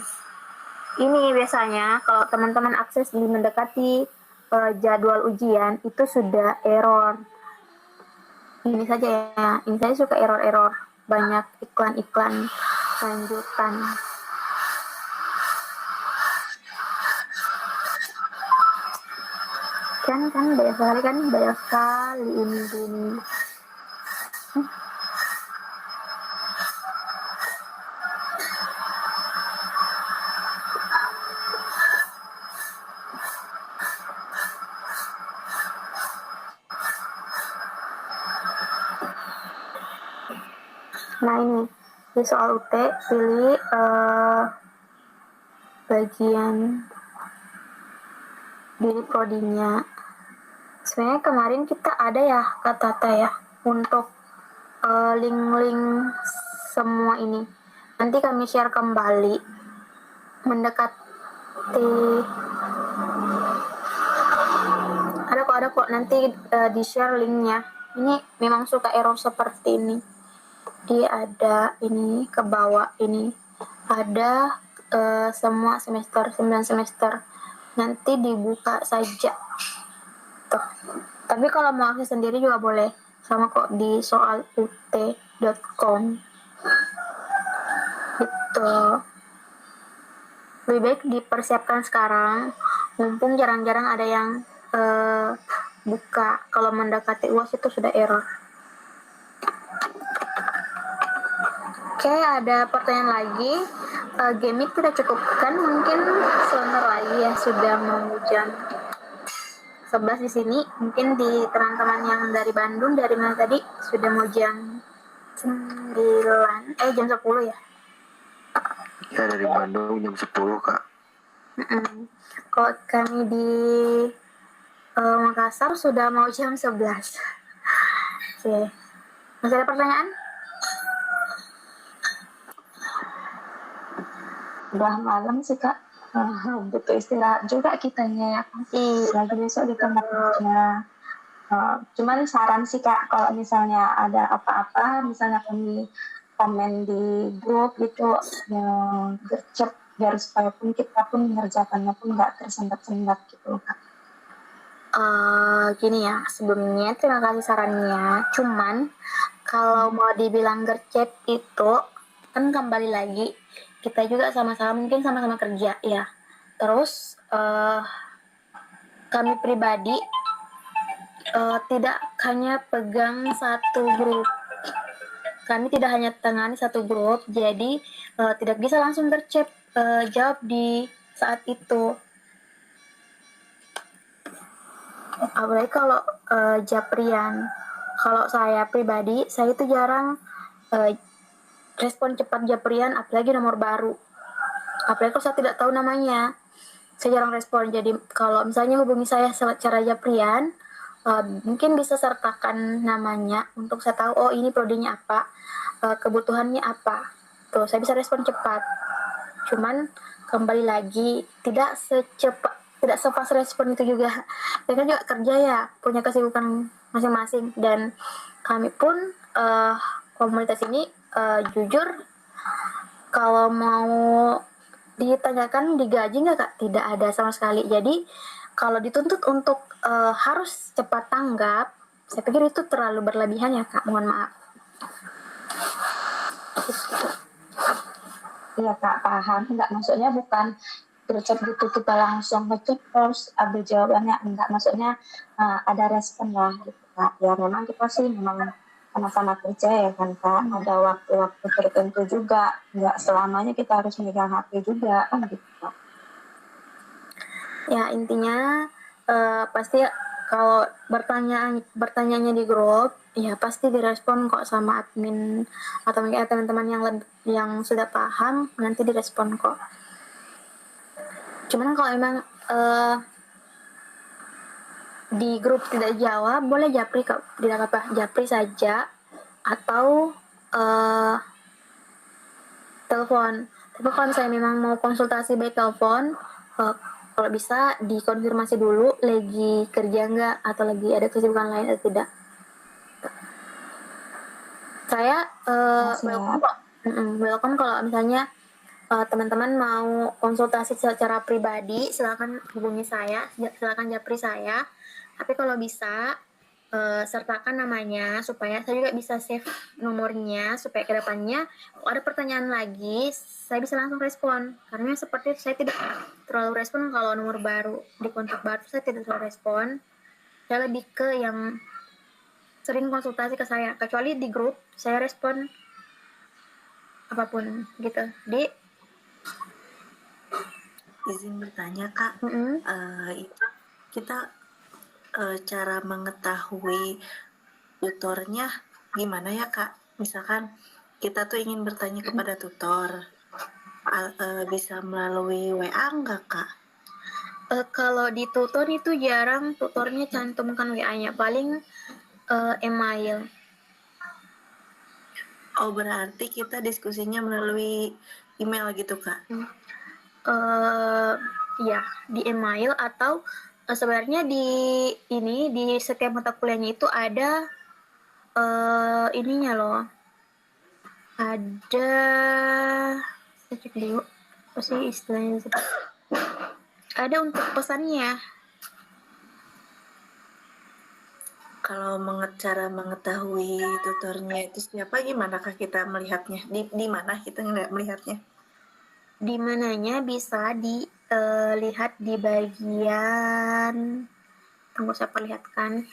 Speaker 4: ini biasanya kalau teman-teman akses di mendekati jadwal ujian itu sudah error. Ini saja ya, ini saya suka error-error, banyak iklan-iklan lanjutan. Kan banyak sekali ini. Nah ini di soal UT pilih bagian pilih prodinya. Sebenarnya kemarin kita ada ya kata ya untuk link-link semua ini. Nanti kami share kembali mendekati ada kok nanti di share linknya. Ini memang suka error seperti ini. Dia ada ini ke bawah ini ada semua semester 9 semester nanti dibuka saja tuh. Tapi kalau mau akses sendiri juga boleh, sama kok di soalut.com gitu. lebih baik dipersiapkan sekarang, mumpung jarang-jarang ada yang buka. Kalau mendekati UAS itu sudah error. Oke, ada pertanyaan lagi. Gaming kita cukupkan, mungkin sebentar lagi ya, sudah mau jam 11 di sini. Mungkin di teman-teman yang dari Bandung, dari mana tadi, sudah mau jam 9, jam 10 ya.
Speaker 6: Ya, dari Bandung jam 10, Kak.
Speaker 4: Kalau kami di Makassar sudah mau jam 11. Oke. Masih ada pertanyaan?
Speaker 5: Udah malam sih Kak, butuh istirahat juga kitanya ya kan. Lagi besok di tempat kerja. Cuman saran sih Kak, kalau misalnya ada apa-apa, misalnya kami komen di grup gitu, gercep biar supaya pun kita pun mengerjakannya pun nggak tersendat-sendat gitu Kak.
Speaker 4: Gini ya, sebelumnya terima kasih sarannya. Cuman kalau mau dibilang gercep itu kan kembali lagi kita juga sama-sama mungkin sama-sama kerja ya. Terus kami pribadi tidak hanya pegang satu grup. Kami tidak hanya tangani satu grup, jadi tidak bisa langsung gercep jawab di saat itu. Apalagi kalau Japrian. Kalau saya pribadi, saya itu jarang respon cepat Japrian, apalagi nomor baru. Apalagi kalau saya tidak tahu namanya, saya jarang respon. Jadi kalau misalnya hubungi saya secara Japrian, mungkin bisa sertakan namanya untuk saya tahu, oh ini prodinya apa, kebutuhannya apa. Tuh, saya bisa respon cepat. Cuman kembali lagi tidak sefast respon itu juga. Mereka juga kerja ya, punya kesibukan masing-masing, dan kami pun komunitas ini jujur kalau mau ditanyakan digaji nggak Kak? Tidak ada sama sekali. Jadi kalau dituntut untuk harus cepat tanggap, saya pikir itu terlalu berlebihan ya Kak, mohon maaf.
Speaker 5: Iya Kak, paham. Enggak, maksudnya bukan gercep gitu kita langsung ngecek terus ambil jawabannya. Enggak, maksudnya ada respon lah gitu Kak. Ya memang kita sih memang sama-sama kerja ya kan Kak. Ada waktu-waktu tertentu juga. Enggak selamanya kita harus megang HP juga kan gitu Kak.
Speaker 4: Ya intinya pasti kalau bertanyanya di grup, ya pasti direspon kok sama admin atau mungkin teman-teman yang sudah paham, nanti direspon kok. Cuman kalau emang di grup tidak jawab, boleh japri kok, tidak apa, japri saja atau telepon. Tapi kalau misalnya memang mau konsultasi by telepon, kalau bisa dikonfirmasi dulu lagi kerja nggak atau lagi ada kesibukan lain atau tidak. Saya welcome kalau misalnya teman-teman mau konsultasi secara pribadi, silakan hubungi saya, silakan japri saya. Tapi kalau bisa sertakan namanya supaya saya juga bisa save nomornya supaya kedepannya kalau ada pertanyaan lagi saya bisa langsung respon, karena seperti itu saya tidak terlalu respon kalau nomor baru di kontak baru, saya tidak terlalu respon. Saya lebih ke yang sering konsultasi ke saya, kecuali di grup saya respon apapun gitu.
Speaker 7: Izin bertanya Kak, itu kita cara mengetahui tutornya gimana ya Kak? Misalkan kita tuh ingin bertanya kepada tutor, bisa melalui WA enggak Kak?
Speaker 4: Kalau di tutor itu jarang tutornya cantumkan WA-nya, paling email.
Speaker 7: Oh berarti kita diskusinya melalui email gitu Kak?
Speaker 4: Ya di email atau sebenarnya di setiap mata kuliahnya itu ada ininya loh, ada, saya cek dulu apa sih istilahnya, ada untuk pesannya.
Speaker 7: Kalau cara mengetahui tutornya itu siapa, gimana kah kita melihatnya? Di mana kita nggak melihatnya?
Speaker 4: Di mananya bisa dilihat di bagian, tunggu saya perlihatkan.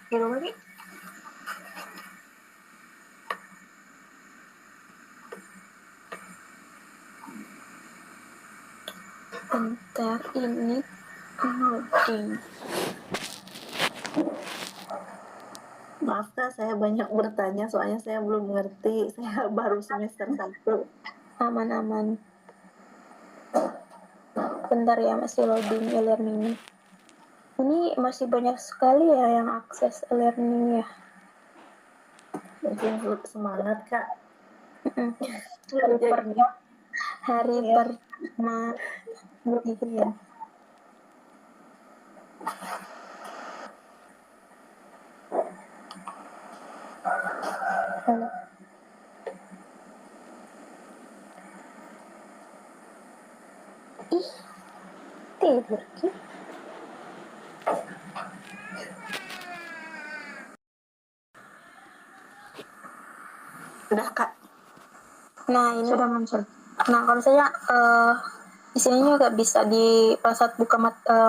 Speaker 4: Di rumah nih. Bentar, ini loading.
Speaker 7: Maaf Kak, saya banyak bertanya soalnya saya belum ngerti. Saya baru semester 1.
Speaker 4: Aman-aman. Bentar ya, masih loading e-learning. Ini masih banyak sekali ya yang akses e-learning ya.
Speaker 7: Mungkin semangat Kak.
Speaker 4: Hari pertama gitu. Ih, tidur Ki.
Speaker 7: Udah Kak.
Speaker 4: Nah ini
Speaker 5: Sudah muncul.
Speaker 4: Nah kalau misalnya di sini juga bisa di pada saat buka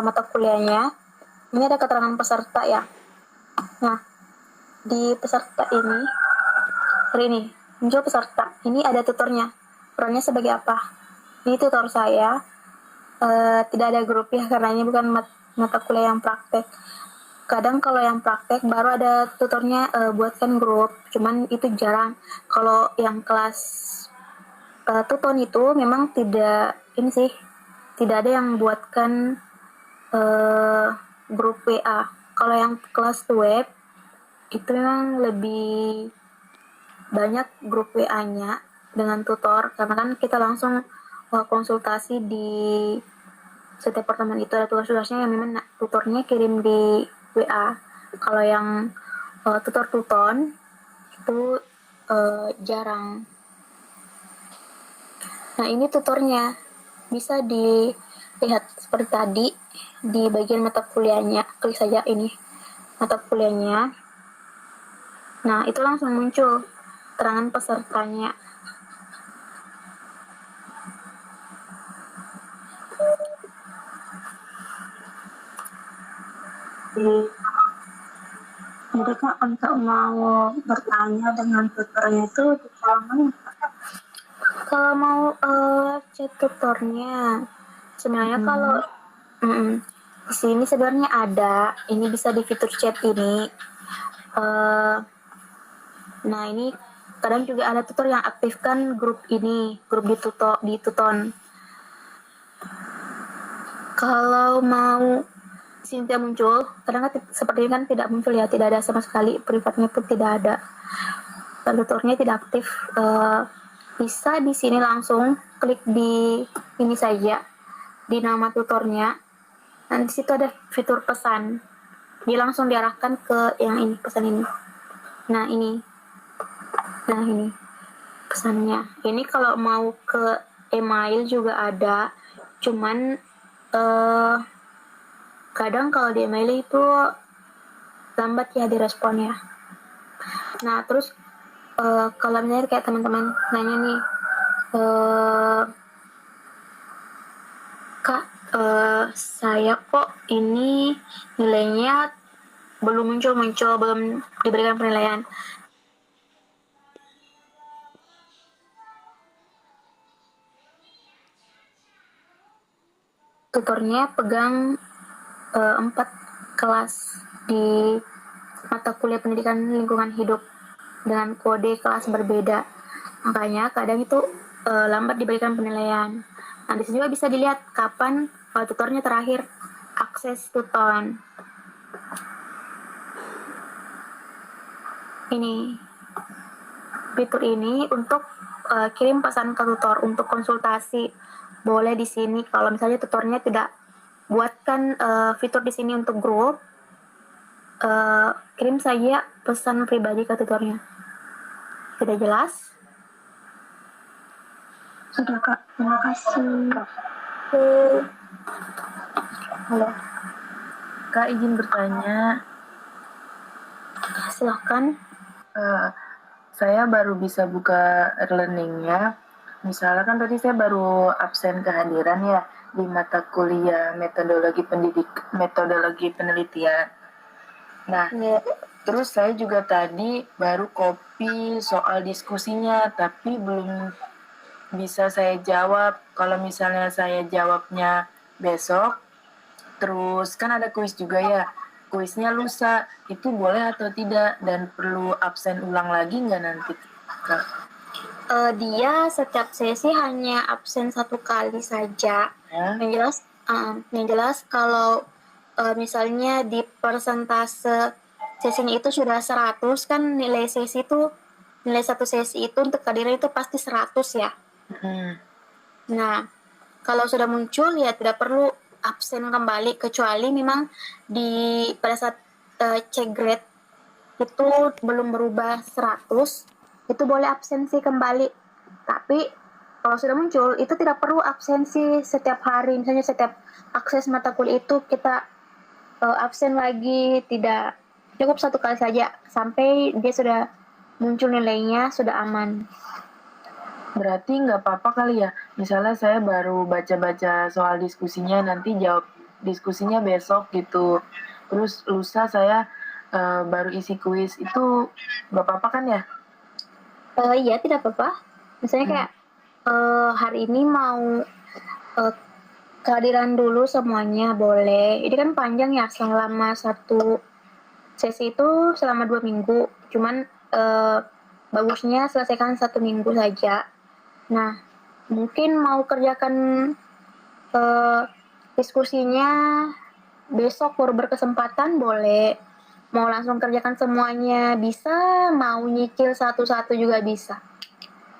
Speaker 4: mata kuliahnya, ini ada keterangan peserta ya. Nah di peserta ini muncul peserta. Ini ada tutornya. Perannya sebagai apa? Ini tutor saya. Tidak ada grup ya karena ini bukan mata kuliah yang praktek. Kadang kalau yang praktek baru ada tutornya buatkan grup, cuman itu jarang. Kalau yang kelas tuton itu memang tidak ada yang buatkan grup WA. Kalau yang kelas web itu memang lebih banyak grup WA-nya dengan tutor karena kan kita langsung konsultasi di setiap pertemuan itu ada tugas-tugasnya yang memang tutornya kirim di WA. Kalau yang tutor tuton itu jarang. Nah ini tutornya bisa dilihat seperti tadi di bagian mata kuliahnya. Klik saja ini mata kuliahnya. Nah itu langsung muncul keterangan pesertanya.
Speaker 5: Jadi Kak, untuk mau bertanya dengan tutornya itu di mana?
Speaker 4: Kalau mau chat tutornya, sebenarnya kalau di sini sebenarnya ada, ini bisa di fitur chat ini. Nah ini kadang juga ada tutor yang aktifkan grup ini, grup di tuton. Kalau mau sini tidak muncul, kadang seperti ini kan tidak muncul ya, tidak ada sama sekali, privatnya pun tidak ada. Tutornya tidak aktif. Bisa di sini langsung klik di ini saja, di nama tutornya. Nanti situ ada fitur pesan. Dia langsung diarahkan ke yang ini, pesan ini. Nah ini pesannya. Ini kalau mau ke email juga ada, cuman kadang kalau di email itu lambat ya diresponnya. Nah terus kalau misalnya kayak teman-teman nanya nih, Kak, saya kok ini nilainya belum muncul, belum diberikan penilaian. Tutornya pegang 4 kelas di mata kuliah pendidikan lingkungan hidup dengan kode kelas berbeda. Makanya kadang itu lambat diberikan penilaian. Nah, di sini juga bisa dilihat kapan tutornya terakhir akses tuton. Ini fitur ini untuk kirim pesan ke tutor untuk konsultasi. Boleh di sini kalau misalnya tutornya tidak buatkan fitur di sini untuk grup, kirim saja pesan pribadi ke tutornya. Sudah jelas?
Speaker 5: Sudah Kak, terima kasih.
Speaker 8: Halo. Kak izin bertanya.
Speaker 4: Silahkan.
Speaker 8: saya baru bisa buka learningnya. Misalnya kan tadi saya baru absen kehadiran ya di mata kuliah metodologi penelitian. Nah, terus saya juga tadi baru copy soal diskusinya, tapi belum bisa saya jawab. Kalau misalnya saya jawabnya besok, terus kan ada kuis juga ya. Kuisnya lusa, itu boleh atau tidak? Dan perlu absen ulang lagi nggak nanti, Kak?
Speaker 4: Dia setiap sesi hanya absen 1 kali saja. Yang jelas kalau misalnya di persentase sesinya itu sudah 100 kan nilai satu sesi itu untuk kehadiran itu pasti 100 ya. Nah, kalau sudah muncul ya tidak perlu absen kembali kecuali memang pada saat cek grade itu belum berubah 100, itu boleh absensi kembali. Tapi kalau sudah muncul itu tidak perlu absensi setiap hari. Misalnya setiap akses mata kuliah itu kita absen lagi, tidak, cukup 1 kali saja sampai dia sudah muncul nilainya, sudah aman.
Speaker 8: Berarti nggak apa-apa kali ya, misalnya saya baru baca-baca soal diskusinya, nanti jawab diskusinya besok gitu. Terus lusa saya baru isi kuis, itu nggak apa-apa kan ya?
Speaker 4: Iya, tidak apa-apa. Misalnya kayak hari ini mau kehadiran dulu semuanya boleh. Ini kan panjang ya, selama 1 sesi itu selama 2 minggu. Cuman bagusnya selesaikan 1 minggu saja. Nah, mungkin mau kerjakan diskusinya besok baru berkesempatan boleh. Mau langsung kerjakan semuanya bisa, mau nyicil satu-satu juga bisa.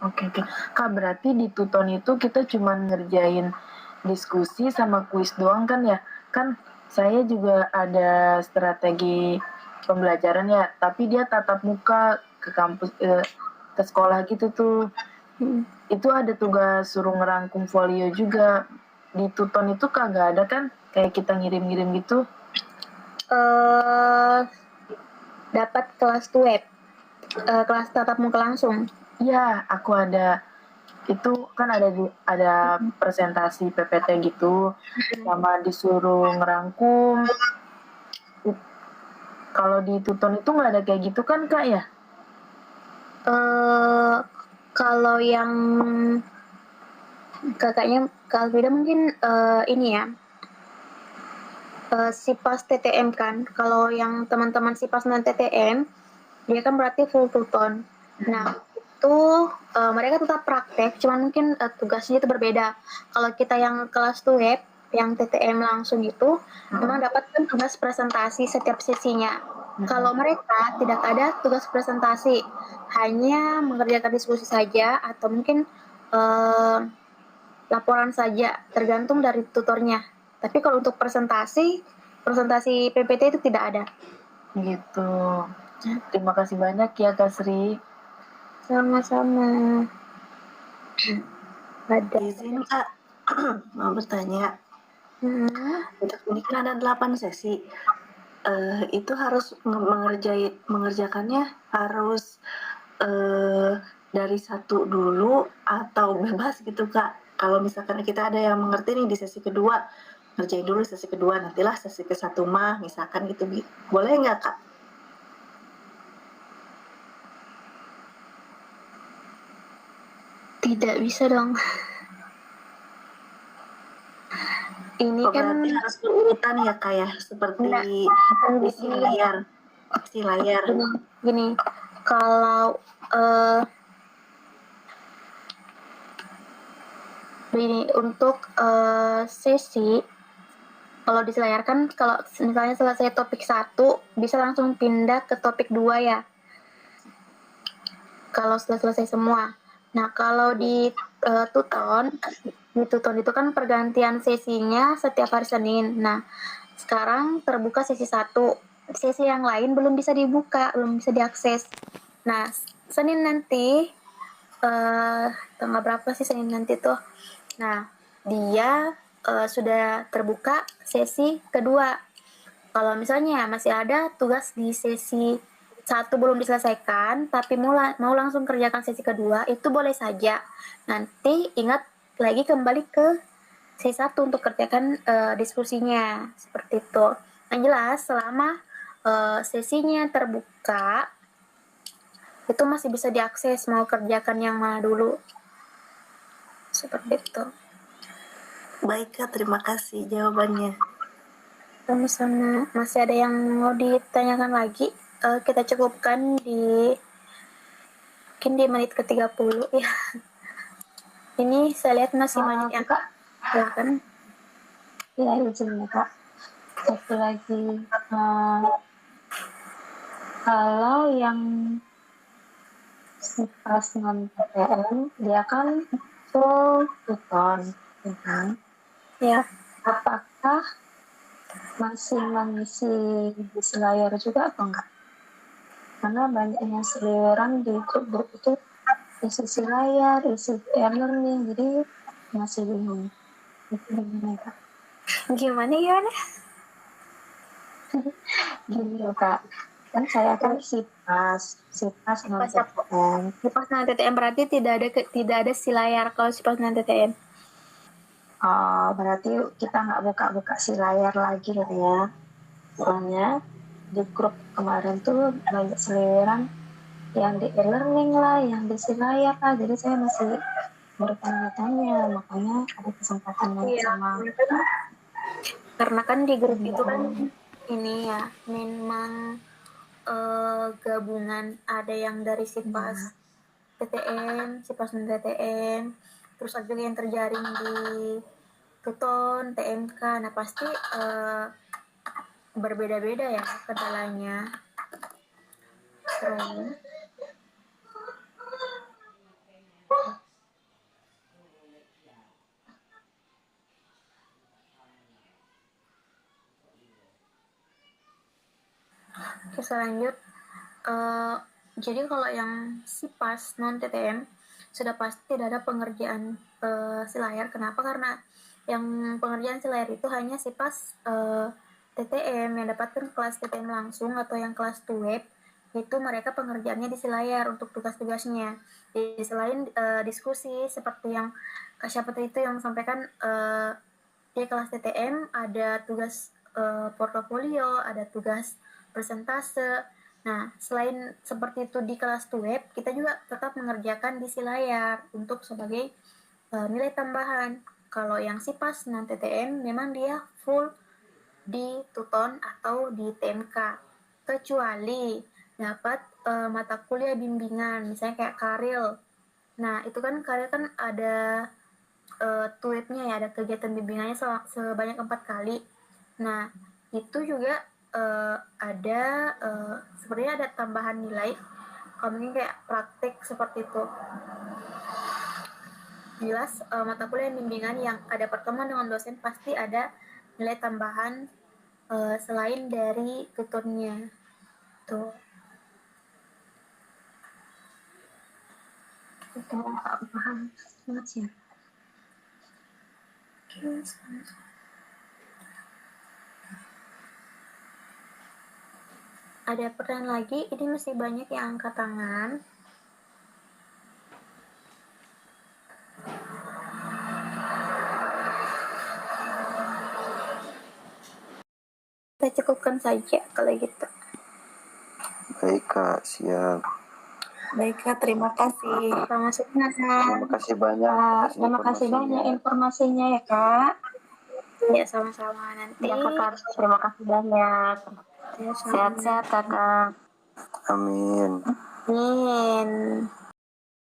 Speaker 8: Oke. Kak, berarti di Tuton itu kita cuma ngerjain diskusi sama kuis doang kan ya? Kan saya juga ada strategi pembelajaran ya, tapi dia tatap muka ke kampus, ke sekolah gitu tuh. Itu ada tugas suruh ngerangkum folio juga. Di Tuton itu kagak ada kan? Kayak kita ngirim-ngirim gitu.
Speaker 4: Dapat kelas web, kelas tatap muka langsung.
Speaker 8: Iya, aku ada. Itu kan ada presentasi PPT gitu, sama disuruh ngerangkum. Kalau di Tuton itu nggak ada kayak gitu kan, Kak ya?
Speaker 4: Kalau yang kakaknya Kak Alvida mungkin ini ya, SIPAS TTM kan. Kalau yang teman-teman SIPAS dan TTM, dia kan berarti full Tuton. Nah, itu mereka tetap praktek, cuman mungkin tugasnya itu berbeda. Kalau kita yang kelas web, yang TTM langsung itu, memang dapat kan tugas presentasi setiap sesinya. Kalau mereka tidak ada tugas presentasi, hanya mengerjakan diskusi saja atau mungkin laporan saja, tergantung dari tutornya. Tapi kalau untuk presentasi PPT itu tidak ada.
Speaker 8: Gitu. Terima kasih banyak ya, Kak Sri.
Speaker 4: Sama-sama. Ada.
Speaker 7: Izin Kak, mau bertanya. Untuk ini kan ada 8 sesi. Itu harus mengerjakannya harus dari 1 dulu atau bebas gitu Kak? Kalau misalkan kita ada yang mengerti nih di sesi kedua, ngerjain dulu sesi kedua, nantilah sesi ke-1 mah, misalkan gitu, boleh nggak Kak?
Speaker 4: Tidak bisa dong. Ini kan
Speaker 7: harus berurutan ya Kak ya, seperti isi layar.
Speaker 4: Gini, kalau untuk sesi, kalau diselayarkan, kalau misalnya selesai topik 1, bisa langsung pindah ke topik 2 ya. Kalau sudah selesai semua. Nah, kalau di Tuton itu kan pergantian sesinya setiap hari Senin. Nah, sekarang terbuka sesi 1. Sesi yang lain belum bisa dibuka, belum bisa diakses. Nah, Senin nanti, tanggal berapa sih Senin nanti tuh? Nah, dia sudah terbuka sesi kedua. Kalau misalnya masih ada tugas di sesi satu belum diselesaikan tapi mau langsung kerjakan sesi kedua, itu boleh saja. Nanti ingat lagi kembali ke sesi 1 untuk kerjakan diskusinya, seperti itu. Yang jelas selama sesinya terbuka itu masih bisa diakses mau kerjakan yang mana dulu, seperti itu.
Speaker 7: Baik Kak, terima kasih jawabannya.
Speaker 4: Sama-sama. Masih ada yang mau ditanyakan lagi? Kita cukupkan mungkin di menit ke-30 ya. Ini saya lihat masih banyak yang
Speaker 5: Kak,
Speaker 4: silakan.
Speaker 5: ya izin ya Kak. Satu lagi, kalau yang pas non PTN dia kan full tuton,
Speaker 4: Ya.
Speaker 5: apakah masih mengisi di layar juga atau enggak? Karena banyak yang seliweran di grup itu isi layar, isi e-learning, jadi masih bingung. Itu gimana Kak?
Speaker 4: Gimana?
Speaker 5: Gini loh Kak, kan saya kan sipas non PTN.
Speaker 4: Sipas non TTM berarti tidak ada si layar kalau sipas non TTM.
Speaker 5: Berarti kita nggak buka-buka si layar lagi lah ya. Soalnya di grup kemarin tuh banyak seliweran yang di e-learning lah, yang di si layar lah. Jadi saya masih bertanya-tanya, makanya ada kesempatan sama.
Speaker 4: Karena kan di grup itu kan ini ya memang gabungan, ada yang dari sipas TTM, sipas non TTM, terus ada juga yang terjaring di Tuton, TMK. Nah pasti berbeda-beda ya kendalanya. Terus selanjut, jadi kalau yang sipas non TTM sudah pasti tidak ada pengerjaan si layar. Kenapa? Karena yang pengerjaan si layar itu hanya sipas TTM yang dapatkan kelas TTM langsung atau yang kelas web, itu mereka pengerjaannya di si layar untuk tugas-tugasnya. Jadi selain diskusi seperti yang Kak Syafat itu yang sampaikan, di kelas TTM ada tugas portofolio, ada tugas persentase. Nah, selain seperti itu di kelas web, kita juga tetap mengerjakan di si layar untuk sebagai nilai tambahan. Kalau yang sipas non TTM memang dia full di Tuton atau di TMK, kecuali dapat mata kuliah bimbingan, misalnya kayak Karil. Nah, itu kan Karil kan ada tuwebnya ya, ada kegiatan bimbingannya sebanyak 4 kali. Nah, itu juga ada sebenarnya ada tambahan nilai kalau mungkin kayak praktek seperti itu. Jelas mata kuliah bimbingan yang ada pertemuan dengan dosen pasti ada nilai tambahan selain dari tutornya. Tuh.
Speaker 5: Itu paham banget sih.
Speaker 4: Ada pertanyaan lagi? Ini masih banyak yang angkat tangan. Kita cukupkan saja kalau gitu.
Speaker 6: Baik Kak, siap.
Speaker 7: Baik Kak, terima kasih.
Speaker 4: Sama-sama.
Speaker 6: Terima kasih banyak atas
Speaker 5: Terima kasih banyak informasinya ya Kak.
Speaker 4: Ya, sama-sama. Nanti
Speaker 5: Ya Kakak, terima kasih banyak.
Speaker 4: ya,
Speaker 5: Sehat-sehat Kakak.
Speaker 6: Amin.
Speaker 4: Amin.